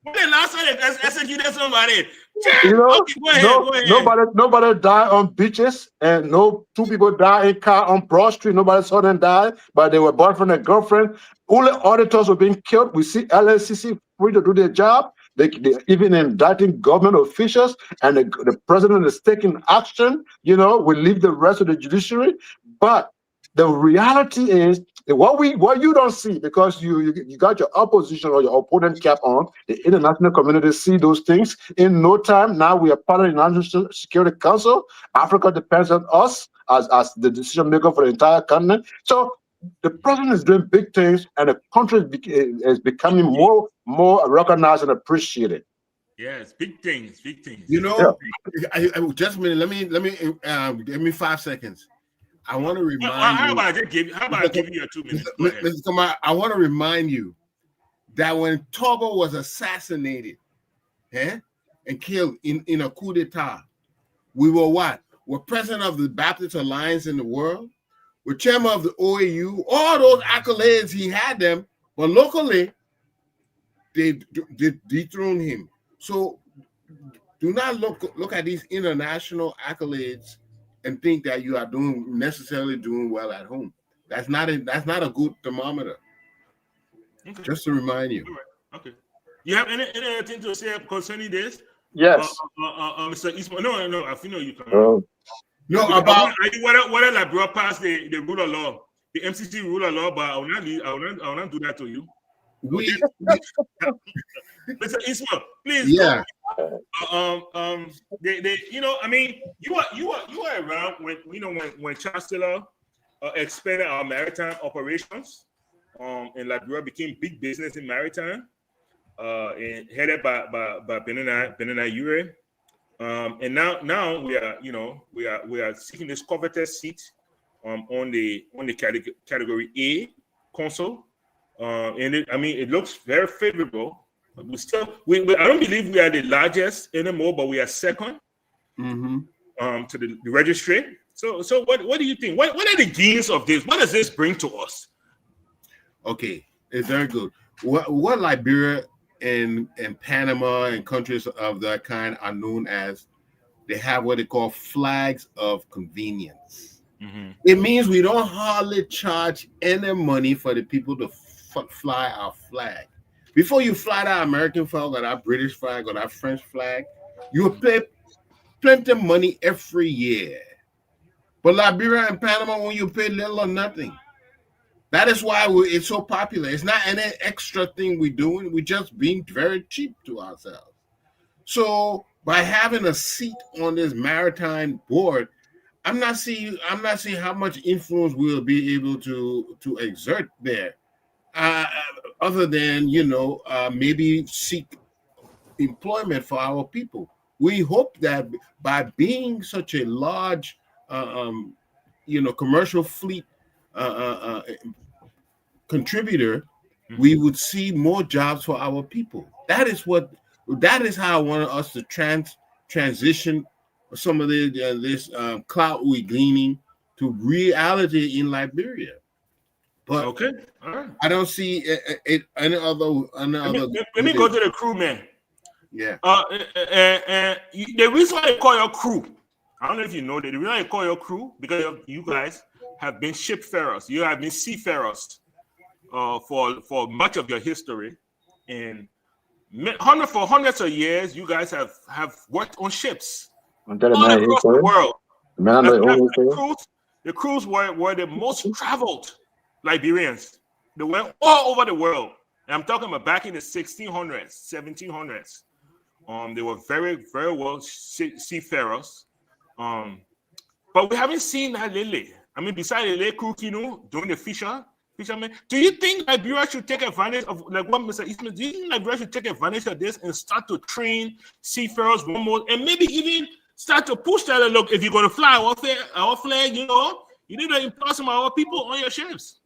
When the last time they executed somebody? Go ahead. Nobody died on beaches, and two people died in car on Broad Street. Nobody saw them die, but they were boyfriend and girlfriend. Only auditors were being killed. We see LSCC free to do their job. They even indicting government officials, and the president is taking action. We leave the rest of the judiciary. But the reality is what you don't see, because you got your opposition or your opponent cap on. The international community see those things. In no time, now we are part of the National Security Council. Africa depends on us as the decision maker for the entire continent. So the president is doing big things, and the country is becoming more recognized and appreciated. Yes, big things. I just a minute. Let me give me 5 seconds. I want to remind how you. About I give you your 2 minutes? Go ahead. Mr. Kamara, I want to remind you that when Togo was assassinated, and killed in a coup d'etat, we were what? We're president of the Baptist Alliance in the world. We're chairman of the OAU. All those accolades, he had them, but locally, they dethroned him. So do not look at these international accolades and think that you are necessarily doing well at home. That's not a good thermometer. Okay. Just to remind you. All right. Okay. You have anything to say concerning this? Yes. Mr. Eastman. No. I feel you can. No, about what Liberia passed the rule of law, the MCC rule of law, but I will not do that to you. Mr. Eastman, please. Yeah. They I mean, you are around when Chancellor expanded our maritime operations, and Liberia became big business in maritime, and headed by Benina Ure. And now we are seeking this coveted seat on the category A council, and it looks very favorable. I don't believe we are the largest anymore, but we are second to the registry. So what do you think? What are the gains of this? What does this bring to us? Okay, it's very good. What Liberia and Panama and countries of that kind are known as, they have what they call flags of convenience. It means we don't hardly charge any money for the people to fly our flag. Before you fly that American flag or that British flag or that French flag, you pay plenty of money every year. But Liberia and Panama, when you pay little or nothing. That is why it's so popular. It's not any extra thing we're doing. We're just being very cheap to ourselves. So by having a seat on this maritime board, I'm not seeing how much influence we'll be able to exert there, other than maybe seek employment for our people. We hope that by being such a large, commercial fleet contributor, we would see more jobs for our people. That is how I wanted us to transition some of this clout we're gleaning to reality in Liberia. But okay, all right. I don't see any other. Let me go to the crew, man. Yeah. The reason why they call your crew, I don't know if you know that the reason why they call your crew, because you guys have been shipfarers. You have been seafarers for much of your history, and for hundreds of years, you guys have worked on ships all across the world. The crews were the most traveled Liberians. They went all over the world. And I'm talking about back in the 1600s, 1700s. They were very, very well seafarers. But we haven't seen that lately. I mean, besides the late crew doing the fishermen, do you think Liberia should take advantage of, like what Mr. Eastman, do you think Liberia should take advantage of this and start to train seafarers one more, and maybe even start to push that? Look, if you're going to fly our flag, you need to employ some of our people on your ships.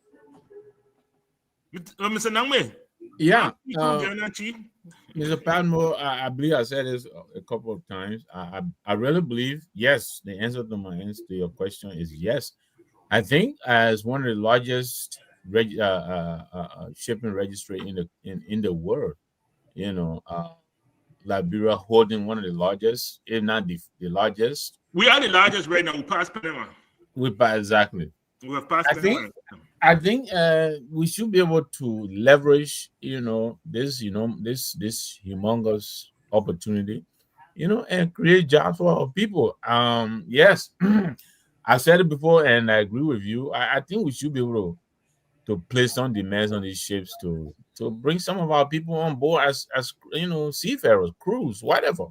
Mr. Nangme? Yeah. Mr. Padmore, I believe I said this a couple of times. I really believe, yes, the answer to your question is yes. I think as one of the largest shipping registry in the world, Liberia holding one of the largest, if not the largest. We are the largest right now. We passed Panama. Exactly. We have passed Panama. I think we should be able to leverage, this humongous opportunity, and create jobs for our people. Yes, I said it before, and I agree with you. I think we should be able to place some demands on these ships to bring some of our people on board as seafarers, crews, whatever.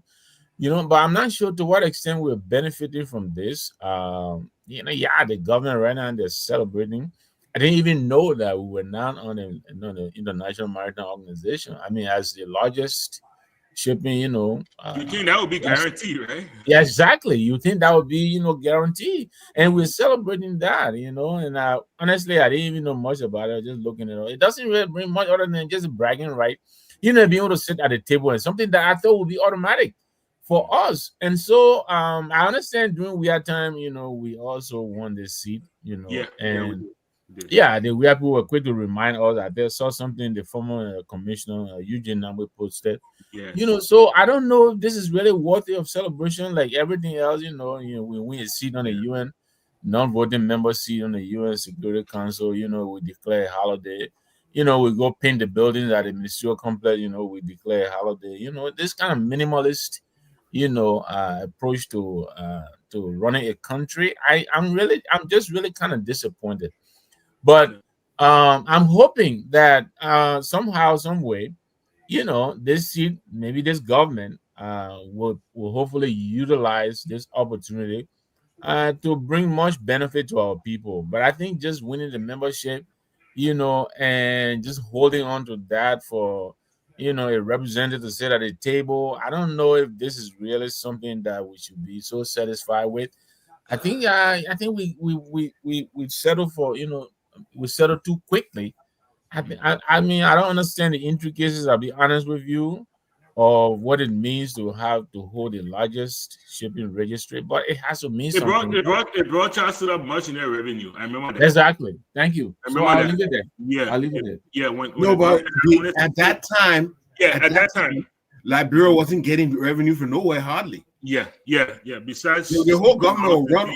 But I'm not sure to what extent we're benefiting from this. Yeah, the government right now, they're celebrating. I didn't even know that we were not on the International Maritime Organization. I mean, as the largest shipping, You think that would be that's- guaranteed, right? yeah, exactly. You think that would be, guaranteed, and we're celebrating that, And honestly, I didn't even know much about it. Just looking at it, it doesn't really bring much other than just bragging, right? Being able to sit at the table and something that I thought would be automatic for us. And so, I understand during we had time, we also won this seat, Yeah, and we did. yeah, the we people were quick to remind us that they saw something the former commissioner Eugene Namwe posted. Yes. So I don't know if this is really worthy of celebration like everything else. We win a seat on the UN non-voting member seat on the UN Security Council. We declare a holiday. We go paint the buildings at the ministerial complex. We declare a holiday. This kind of minimalist, approach to running a country. I'm just really kind of disappointed. But I'm hoping that somehow, some way, this seat, maybe this government will hopefully utilize this opportunity to bring much benefit to our people. But I think just winning the membership, and just holding on to that for a representative to sit at a table, I don't know if this is really something that we should be so satisfied with. I think we settle for we settle too quickly. I mean, I don't understand the intricacies. I'll be honest with you, of what it means to have to hold the largest shipping registry, but it has to mean something. It brought Charles up much in their revenue. I remember that. Exactly. Thank you. I So remember I'll that. leave it there. Yeah. I'll leave it there. Yeah. At that time, at that time, Liberia wasn't getting revenue from nowhere hardly. Yeah. Besides, the whole government will run.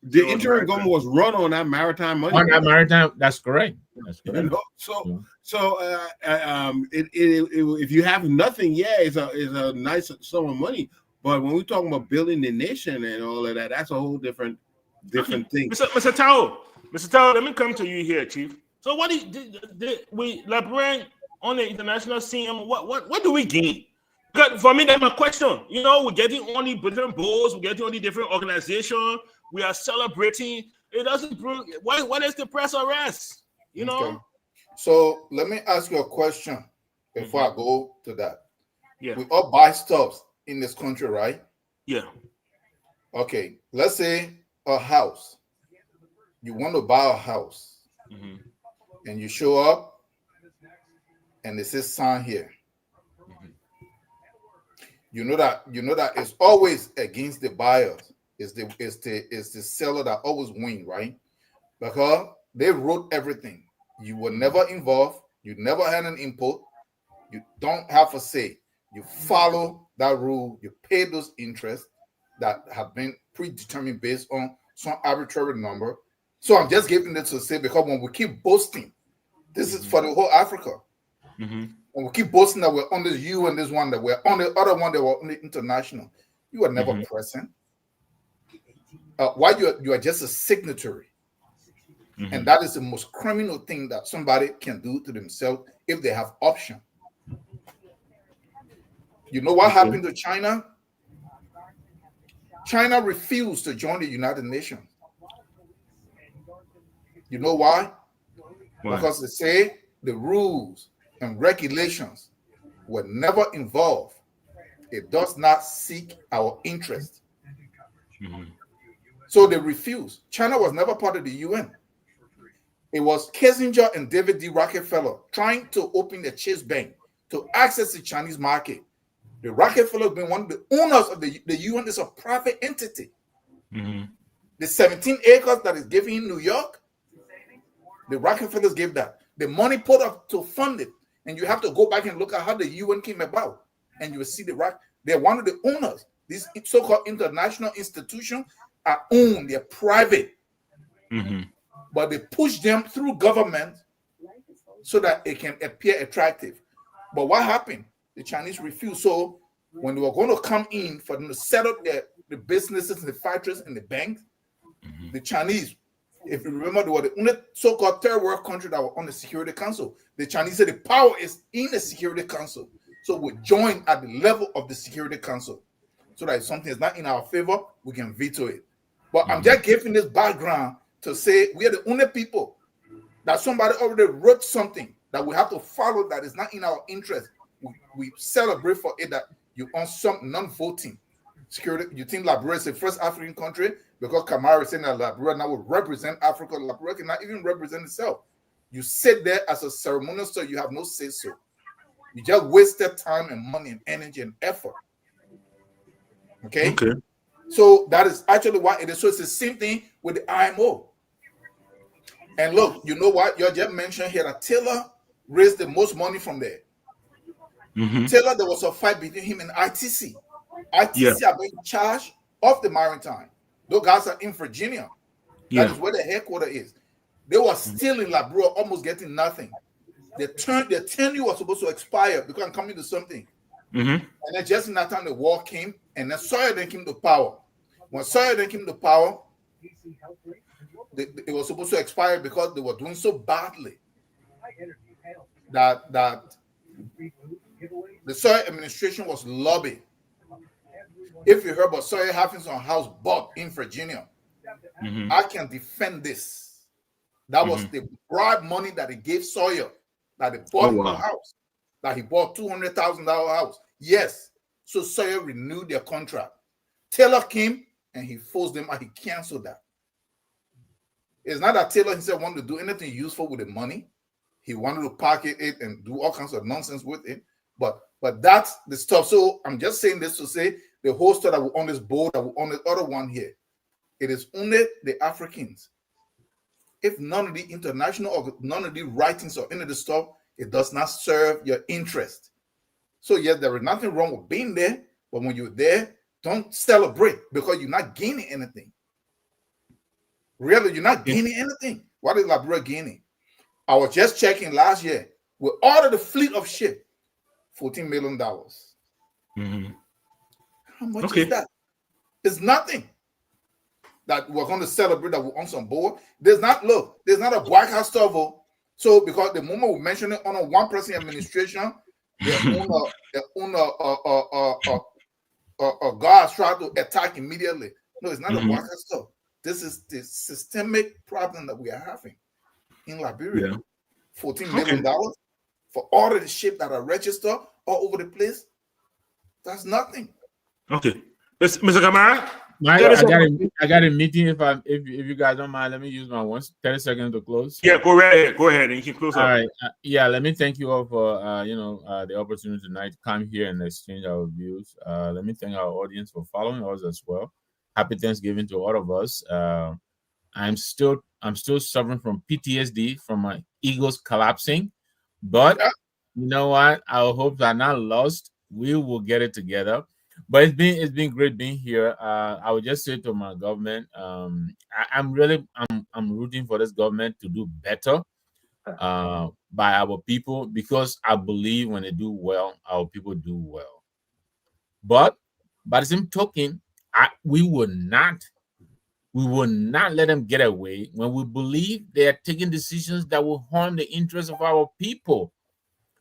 The interim government was run on that maritime money. On that maritime, that's correct. That's correct. If you have nothing, it's a nice sum of money. But when we're talking about building the nation and all of that, that's a whole different thing. Mr. Tao, let me come to you here, Chief. So what we Liberian on the international scene? What do we gain? Because for me, that's my question. We're getting on the different boards, we're getting on the different organizations, we are celebrating. It doesn't prove what is the press arrest? Okay. So let me ask you a question before I go to that. Yeah. We all buy stuff in this country, right? Yeah. Okay. Let's say a house. You want to buy a house, and you show up, and it says sign here. You know that it's always against the buyers. It's the seller that always win, right? Because they wrote everything. You were never involved. You never had an input. You don't have a say. You follow that rule. You pay those interests that have been predetermined based on some arbitrary number. So I'm just giving it to say, because when we keep boasting, this is for the whole Africa. When we keep boasting that we're on this U and this one, that we're on the other one, that we're on the international, you are never present. Why you are just a signatory. And that is the most criminal thing that somebody can do to themselves if they have option. You know what happened to China? China refused to join the United Nations. You know why? Because they say the rules and regulations were never involved. It does not seek our interest. So they refused. China was never part of the UN. It was Kissinger and David D. Rockefeller trying to open the Chase Bank to access the Chinese market. The Rockefeller been one of the owners of the UN is a private entity. The 17 acres that is given in New York, the Rockefellers gave that. The money put up to fund it. And you have to go back and look at how the UN came about. And you will see they're one of the owners. These so-called international institutions are owned, they're private. but they push them through government so that it can appear attractive. But what happened? The Chinese refused. So when they were going to come in for them to set up the businesses, the factories, and the banks, the Chinese, if you remember, they were the only so-called third world country that were on the Security Council. The Chinese said the power is in the Security Council. So we join at the level of the Security Council so that if something is not in our favor, we can veto it. But I'm just giving this background to say we are the only people that somebody already wrote something that we have to follow that is not in our interest. We celebrate for it that you on some non-voting security. You think Liberia is the first African country because Kamara is saying that Liberia now will represent Africa. Liberia cannot even represent itself. You sit there as a ceremonial, so you have no say so. You just wasted time and money and energy and effort. Okay. So that is actually why it is. So it's the same thing with the IMO. And look, you know what? You just mentioned here that Taylor raised the most money from there. Taylor, there was a fight between him and ITC. ITC are being charged of the maritime. Those guys are in Virginia. That is where the headquarters is. They were still in Liberia, almost getting nothing. Their tenure was supposed to expire because I'm coming to something. And then just in that time, the war came, and then Sawyer then came to power. When Sawyer then came to power, it was supposed to expire because they were doing so badly that the Sawyer administration was lobbying. If you heard about Sawyer having some house bought in Virginia, I can defend this. That was the bribe money that he gave Sawyer, that he bought the house, that he bought $200,000 house. Yes. So Sawyer renewed their contract. Taylor came and he forced them and he canceled that. It's not that Taylor himself wanted to do anything useful with the money. He wanted to pocket it and do all kinds of nonsense with it. But that's the stuff. So I'm just saying this to say the whole stuff that we're on this board, that we're on the other one here, it is only the Africans. If none of the international or none of the writings or any of the stuff, it does not serve your interest. So yes, there is nothing wrong with being there, but when you're there, don't celebrate because you're not gaining anything. Really, you're not gaining anything. What is Liberia gaining? I was just checking last year. We ordered a fleet of ship, $14 million. How much is that? It's nothing. That we're going to celebrate that we're on some board. There's not a White House stuff. So because the moment we mention it on a one-person administration, the guards try to attack immediately. No, it's not a White House stuff. This is the systemic problem that we are having in Liberia. $14 million for all of the ships that are registered all over the place. That's nothing. Okay. Mr. Kamara? I got a meeting. If you guys don't mind, let me use my 30 seconds to close. Yeah, go ahead, and you can close all up. Right. Let me thank you all for the opportunity tonight to come here and exchange our views. Let me thank our audience for following us as well. Happy Thanksgiving to all of us. I'm still suffering from PTSD from my egos collapsing, but you know what? Our hopes are not lost. We will get it together. But it's been great being here. I would just say to my government, I'm rooting for this government to do better by our people, because I believe when they do well, our people do well. But by the same token, we will not let them get away when we believe they are taking decisions that will harm the interests of our people.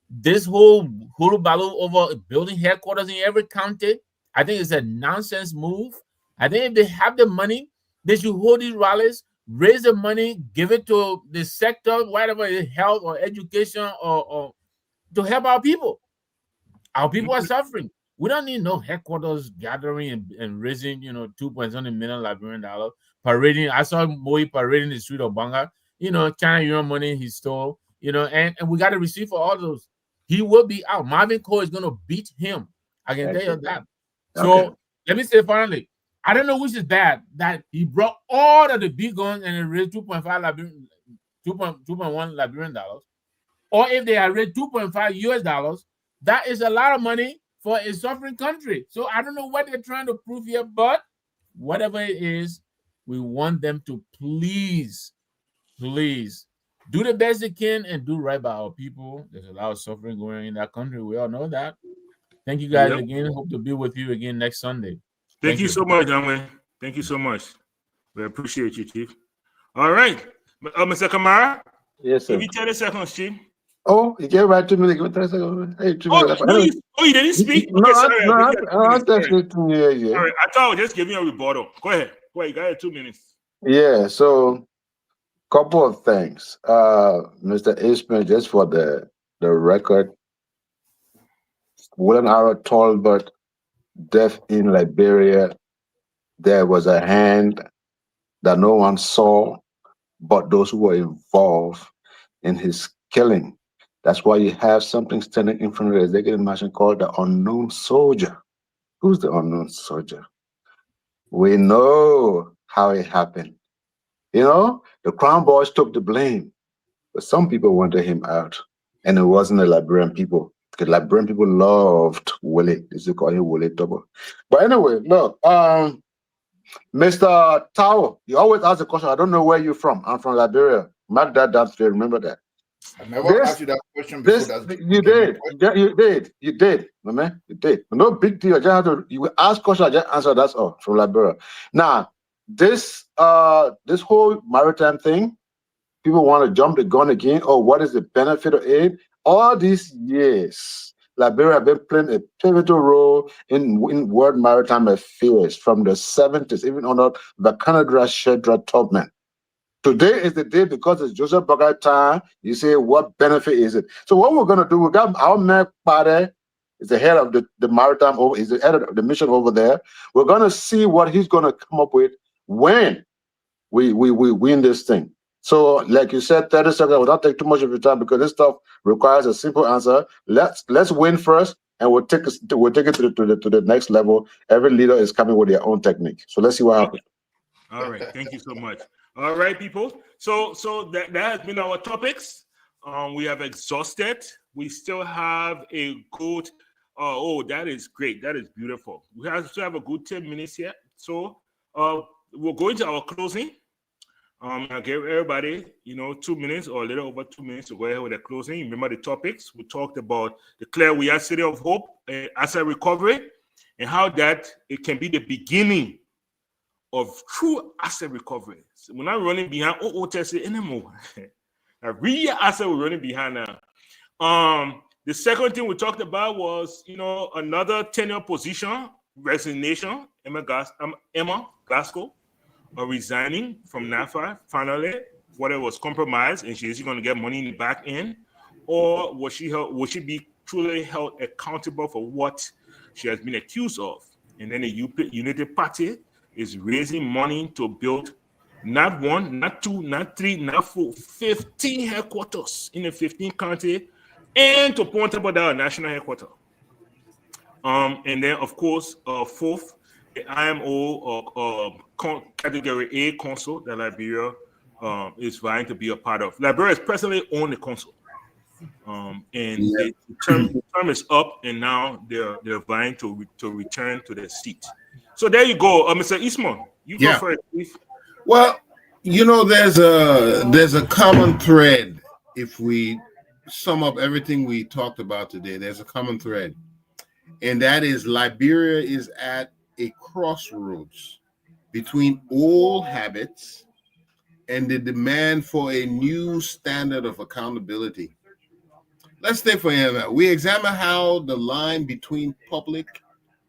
This whole hullabaloo over building headquarters in every county, I think it's a nonsense move. I think if they have the money, they should hold these rallies, raise the money, give it to the sector, whatever it is, health or education, or to help our people. Our people are suffering. We don't need no headquarters gathering and raising, $2.7 million Liberian dollars, parading. I saw Moe parading the street of Banga, China Euro money he stole, and we got to receive for all those. He will be out. Marvin Cole is going to beat him. I can tell you that. So let me say finally, I don't know which is bad, that he brought all of the big guns and he raised 2.1 Liberian dollars, or if they had raised $2.5 US, that is a lot of money for a suffering country. So I don't know what they're trying to prove here, but whatever it is, we want them to please please do the best you can and do right by our people. There's a lot of suffering going on in that country. We all know that. Thank you guys again. Hope to be with you again next Sunday. Thank you so much, gentlemen. Thank you so much. We appreciate you, Chief. All right. Mr. Kamara? Yes, sir. Give me 30 seconds, Chief. Oh, you gave right 2 minutes. Give me 30 seconds. Hey, 2 minutes. You didn't speak? No, Okay, sorry. All right. I thought I was just giving you a rebuttal. Go ahead. You got your 2 minutes. Yeah, so couple of things. Mr. Ismail, just for the record, William R. Talbot death in Liberia, there was a hand that no one saw but those who were involved in his killing. That's why you have something standing in front of the executive mansion called the unknown soldier. Who's the unknown soldier? We know how it happened. You know, the Crown Boys took the blame, but some people wanted him out, and it wasn't the Liberian people. The Liberian people loved Willie. They used to call him Willie Double. But anyway, look, Mr. Tao, you always ask the question. I don't know where you're from. I'm from Liberia. Mark that down today. Remember that. I never asked you that question before. You did, my man. You did. No big deal. You will ask questions. I just answer. That's all from Liberia. Now, this whole maritime thing, people want to jump the gun again. Oh, what is the benefit of it? All these years, Liberia have been playing a pivotal role in world maritime affairs from the 70s, even under the Canada Sheldra Tubman. Today is the day because it's Joseph Bogai time. You say, what benefit is it? So what we're going to do, we got our man Pade, is the head of the maritime, is the head of the mission over there. We're going to see what he's going to come up with when we win this thing. So, like you said, 30 seconds, I will not take too much of your time because this stuff requires a simple answer. Let's win first, and we'll take it to the next level. Every leader is coming with their own technique. So let's see what happens. All right, thank you so much. All right, people. So that has been our topics. We have exhausted. We still have a good. Oh, that is great. That is beautiful. We still have a good 10 minutes here. So we'll go into our closing. I'll give everybody, 2 minutes or a little over 2 minutes to go ahead with the closing. Remember the topics. We talked about declare we are City of Hope, asset recovery, and how that it can be the beginning of true asset recovery. So we're not running behind OOTC anymore. A real asset we're running behind now. The second thing we talked about was, another tenure position, resignation. Emma Glasgow resigning from NAFA finally, whether it was compromised and she's going to get money in the back end, or will she be truly held accountable for what she has been accused of? And then the United Party is raising money to build not one, not two, not three, not four, 15 headquarters in the 15 county, and to point about our national headquarters. And then, of course, fourth, the IMO Category A council that Liberia is vying to be a part of. Liberia is presently on the council. The term is up, and now they're vying to return to their seat. So there you go, Mr. Eastman. You go first, please. Well, there's a common thread. If we sum up everything we talked about today, there's a common thread, and that is Liberia is at a crossroads between old habits and the demand for a new standard of accountability. Let's stay for a minute. We examine how the line between public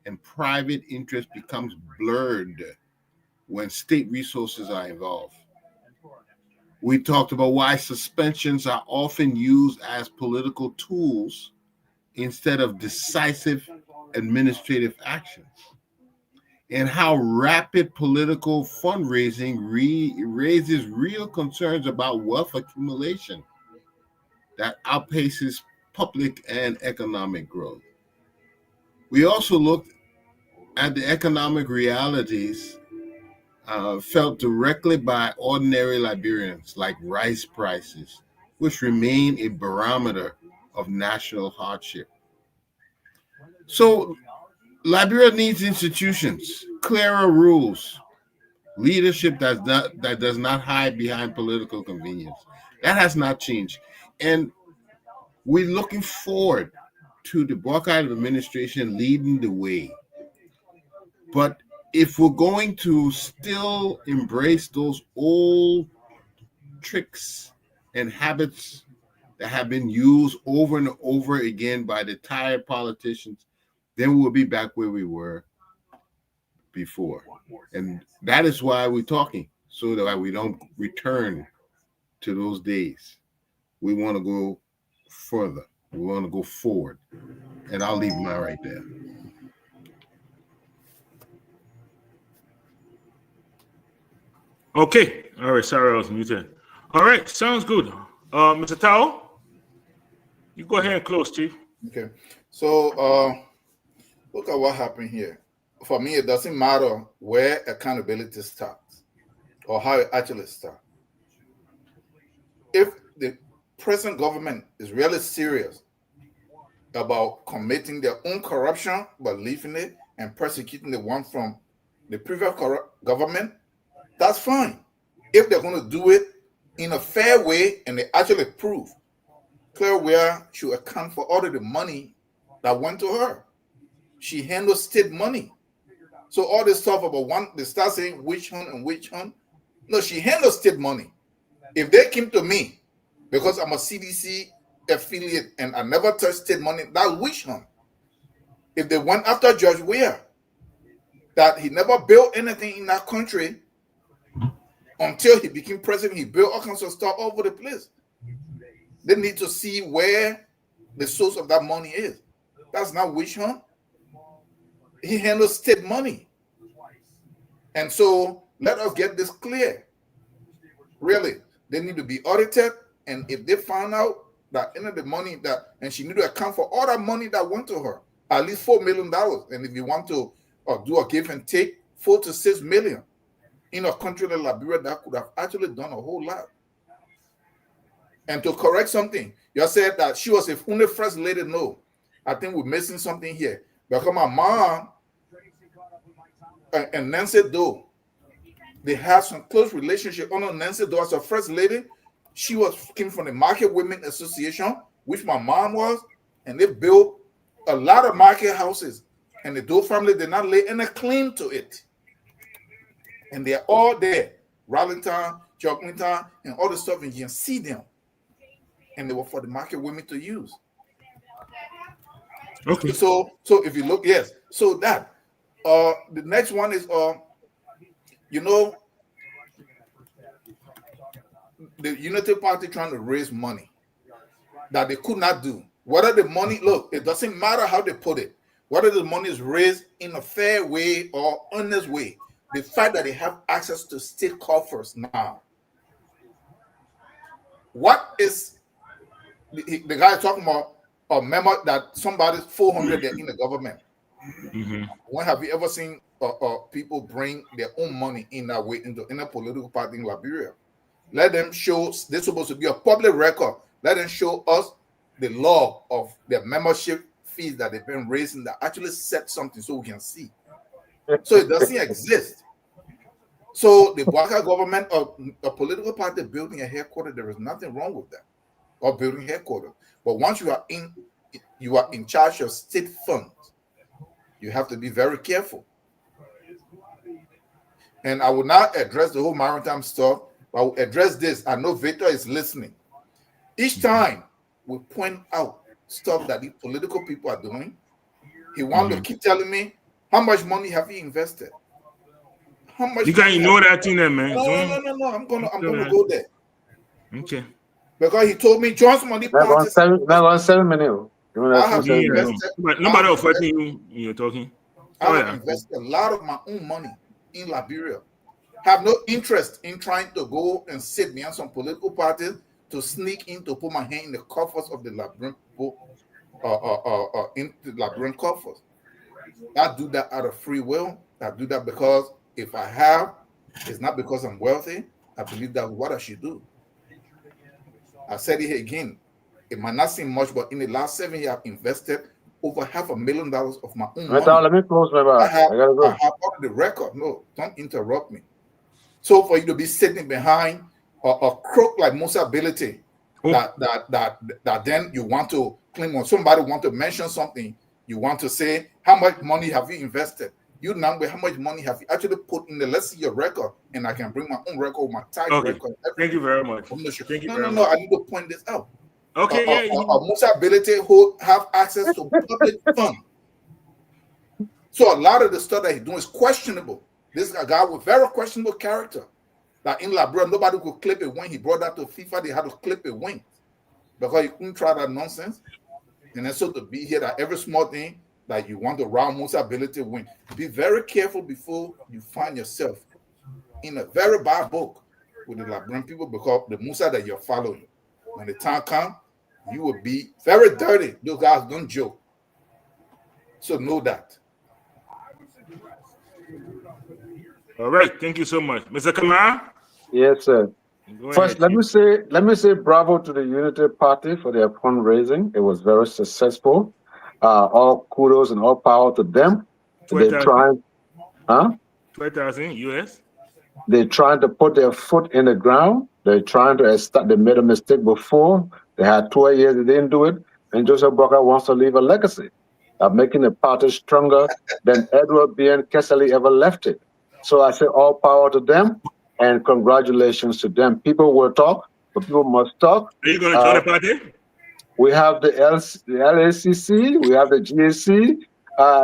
and private interest becomes blurred when state resources are involved. We talked about why suspensions are often used as political tools instead of decisive administrative actions, and how rapid political fundraising raises real concerns about wealth accumulation that outpaces public and economic growth. We also looked at the economic realities felt directly by ordinary Liberians, like rice prices, which remain a barometer of national hardship. So Liberia needs institutions, clearer rules, leadership that does not hide behind political convenience. That has not changed, and we're looking forward to the Buckeye administration leading the way. But if we're going to still embrace those old tricks and habits that have been used over and over again by the tired politicians, then we'll be back where we were before. And that is why we're talking, so that we don't return to those days. We want to go further. We want to go forward. And I'll leave mine right there. Okay. All right. Sorry, I was muted. All right. Sounds good. Mr. Tao, you go ahead and close, Chief. Okay. So look at what happened here. For me, it doesn't matter where accountability starts or how it actually starts. If the present government is really serious about committing their own corruption, but leaving it and persecuting the one from the previous government, that's fine. If they're going to do it in a fair way and they actually prove Claire Weir should account for all of the money that went to her. She handles state money. So all this stuff about they start saying witch hunt and witch hunt. No, she handles state money. If they came to me because I'm a CDC affiliate and I never touched state money, that's witch hunt. If they went after George Weir, that he never built anything in that country until he became president, he built all kinds of stuff all over the place. They need to see where the source of that money is. That's not witch hunt. He handles state money. And so let us get this clear. Really, they need to be audited. And if they find out that any of the money and she need to account for all that money that went to her, at least $4 million. And if you want to do a give and take, 4 to 6 million in a country like Liberia that could have actually done a whole lot. And to correct something, you said that she was the only first lady. No, I think we're missing something here. Because my mom and Nancy Doe, they had some close relationship. Under Nancy Doe as a first lady, she came from the Market Women Association, which my mom was, and they built a lot of market houses. And the Doe family did not lay any claim to it. And they're all there. Rallington, Jockington, and all the stuff, and you can see them. And they were for the market women to use. Okay. So if you look, yes. So that the next one is the Unity Party trying to raise money that they could not do. Whether the money, look, it doesn't matter how they put it. Whether the money is raised in a fair way or honest way, the fact that they have access to state coffers now. What is the guy talking about? A memo that somebody's 400 they're in the government. Mm-hmm. When have you ever seen people bring their own money in that way into a political party in Liberia? Let them show. This is supposed to be a public record. Let them show us the log of their membership fees that they've been raising that actually set something so we can see. So it doesn't exist. So the Baka government or a political party building a headquarters, there is nothing wrong with that, or building headquarters. But once you are in charge of state funds, you have to be very careful. And I will not address the whole maritime stuff, but I will address this. I know Victor is listening. Each time we point out stuff that the political people are doing, he wants to keep telling me, how much money have you invested? How much? You can't ignore that thing there, man. No. I'm gonna go there. Okay. Because he told me John's money. That was 7 minutes. But nobody else fighting you. You're talking. I have invested a lot of my own money in Liberia. Have no interest in trying to go and sit behind some political parties to sneak in to put my hand in the coffers of the Liberian in the Liberian coffers. I do that out of free will. I do that because if I have, it's not because I'm wealthy. I believe that's what I should do. I said it again. It might not seem much, but in the last 7 years, I've invested over $500,000 of my own money. Let me close my mouth. I have all the record. No, don't interrupt me. So for you to be sitting behind a crook like Musa Ability, that then you want to claim when somebody want to mention something, you want to say, how much money have you invested? You number how much money have you actually put in the, let's see your record, and I can bring my own record, my tax record. Thank you very much. I'm not sure. Thank you No, I need to point this out. Okay, Musa Ability who have access to public fund. So a lot of the stuff that he's doing is questionable. This is a guy with very questionable character. That in Liberia, nobody could clip a wing. He brought that to FIFA. They had to clip a wing because he couldn't try that nonsense. And then so to be here, that every small thing that you want to round Musa Ability win. Be very careful before you find yourself in a very bad book with the Liberian people, because the Musa that you're following, when the time comes, you will be very dirty. Those guys don't joke. So know that. All right, thank you so much, Mr. Kamara. Yes, sir. First, let me say bravo to the Unity Party for their fundraising. It was very successful. All kudos and all power to them. They're trying, 20,000 US. They're trying to put their foot in the ground. They're trying to start. They made a mistake before. They had 12 years. They didn't do it. And Joseph Boakai wants to leave a legacy of making the party stronger than Edward B. and Kesseley ever left it. So I say all power to them and congratulations to them. People will talk, but people must talk. Are you going to join the party? We have the LACC, we have the GAC.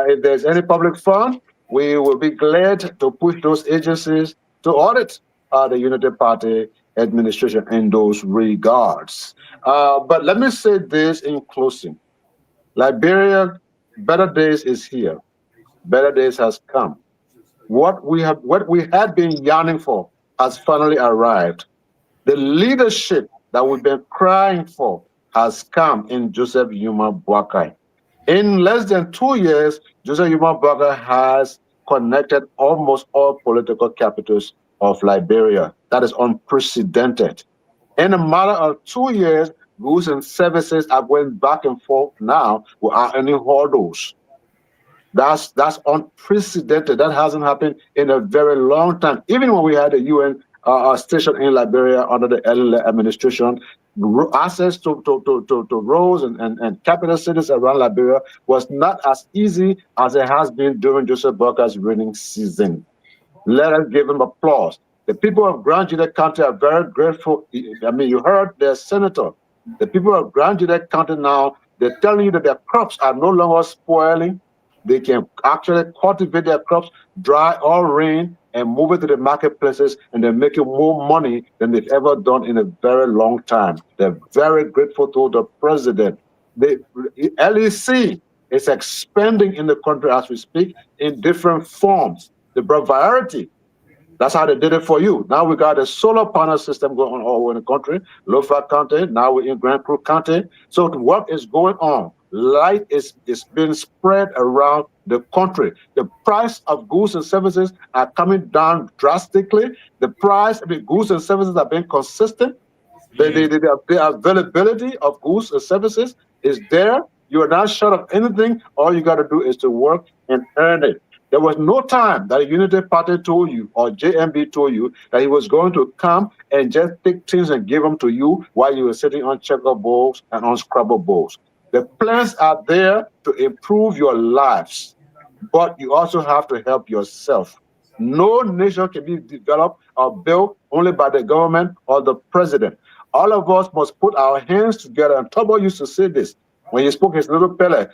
If there's any public fund, we will be glad to push those agencies to audit the Unity Party administration in those regards. But let me say this in closing. Liberia, better days is here. Better days has come. What we had been yearning for has finally arrived. The leadership that we've been crying for has come in Joseph Yuma Boakai. In less than 2 years, Joseph Yuma Boakai has connected almost all political capitals of Liberia. That is unprecedented. In a matter of 2 years, goods and services are going back and forth now without any hurdles. That's unprecedented. That hasn't happened in a very long time. Even when we had a UN station in Liberia under the Ellen administration, access to roads and capital cities around Liberia was not as easy as it has been during Joseph Boakai's reigning season. Let us give him applause. The people of Grand Juliet County are very grateful. I mean, you heard their senator. The people of Grand Juliet County now, they're telling you that their crops are no longer spoiling. They can actually cultivate their crops, dry or rain, and move it to the marketplaces, and they're making more money than they've ever done in a very long time. They're very grateful to the president. The LEC is expanding in the country as we speak in different forms. They brought variety. That's how they did it for you. Now we got a solar panel system going on all over the country, Lofa County, now we're in Grand Crook County. So what is going on? Light is being spread around the country. The price of goods and services are coming down drastically. The price of the goods and services are being consistent. The availability of goods and services is there. You are not short of anything. All you got to do is to work and earn it. There was no time that the Unity Party told you or JMB told you that he was going to come and just take things and give them to you while you were sitting on checker bowls and on scrabble bowls. The plans are there to improve your lives, but you also have to help yourself. No nation can be developed or built only by the government or the president. All of us must put our hands together. And Tobo used to say this when he spoke his little Pele,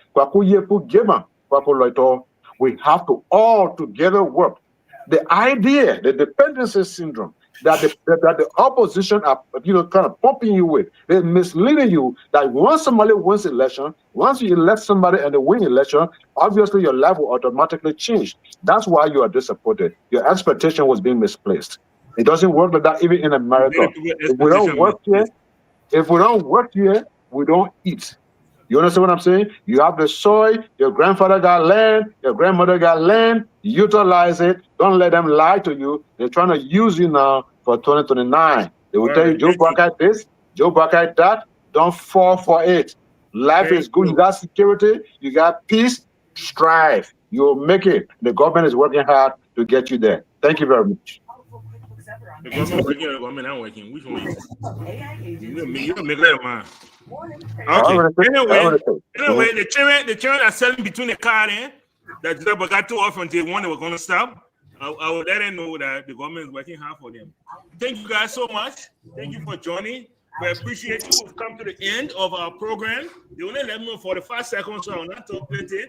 we have to all together work. The idea, the dependency syndrome that the opposition are kind of pumping you with, they're misleading you that once somebody wins election, once you elect somebody and they win election, obviously your life will automatically change. That's why you are disappointed. Your expectation was being misplaced. It doesn't work like that even in America. If we don't work here, we don't eat. You understand what I'm saying? You have the soil, your grandfather got land, your grandmother got land, utilize it. Don't let them lie to you. They're trying to use you now for 2029. They will tell you, Joe Boakai this, Joe Boakai that. Don't fall for it. Life is good. You got security, you got peace, strive. You'll make it. The government is working hard to get you there. Thank you very much. The government working or the government not working? Which one is it? You don't make that man. Okay. Anyway, the children are selling between the car there. That got too often until one they were going to stop. I will let them know that the government is working hard for them. Thank you guys so much. Thank you for joining. We appreciate you. We've come to the end of our program. They only left me 45 seconds, so I will not talk plenty.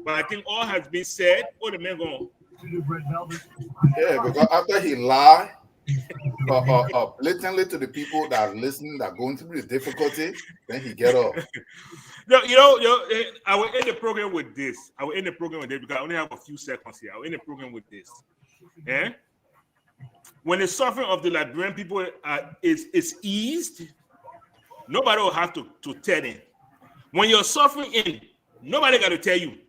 But I think all has been said. Oh, the man gone. Yeah, because after he lied blatantly to the people that are listening, that are going through the difficulty, then he get up. I will end the program with this. Because I only have a few seconds here. I will end the program with this. Yeah? When the suffering of the Liberian people is eased, nobody will have to tell them. When you're suffering in, nobody got to tell you.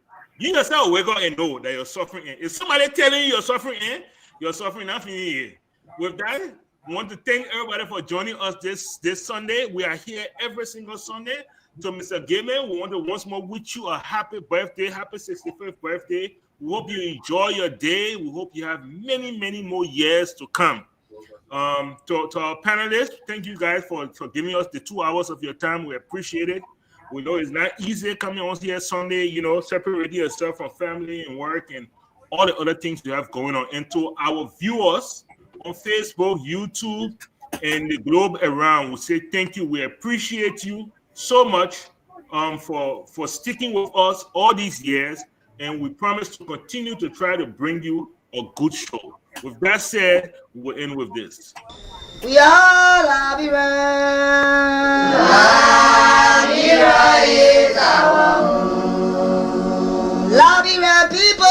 You yourself wake up and know that you're suffering in. If somebody telling you you're suffering in, you're suffering nothing here. With that, we want to thank everybody for joining us this Sunday. We are here every single Sunday. So, Mr. Gaiman, we want to once more wish you a happy birthday, happy 65th birthday. We hope you enjoy your day. We hope you have many, many more years to come. To our panelists, thank you guys for giving us the 2 hours of your time. We appreciate it. We know it's not easy coming on here Sunday, separating yourself from family and work and all the other things you have going on. And to our viewers on Facebook, YouTube, and the globe around, we say thank you. We appreciate you so much for sticking with us all these years. And we promise to continue to try to bring you a good show. With that said, we'll end with this. We are Liberian. Liberia is our home. Liberian people.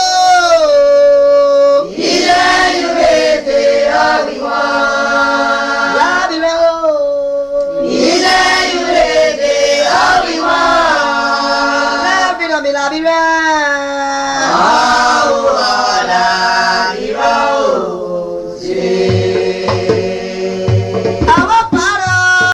Liberia.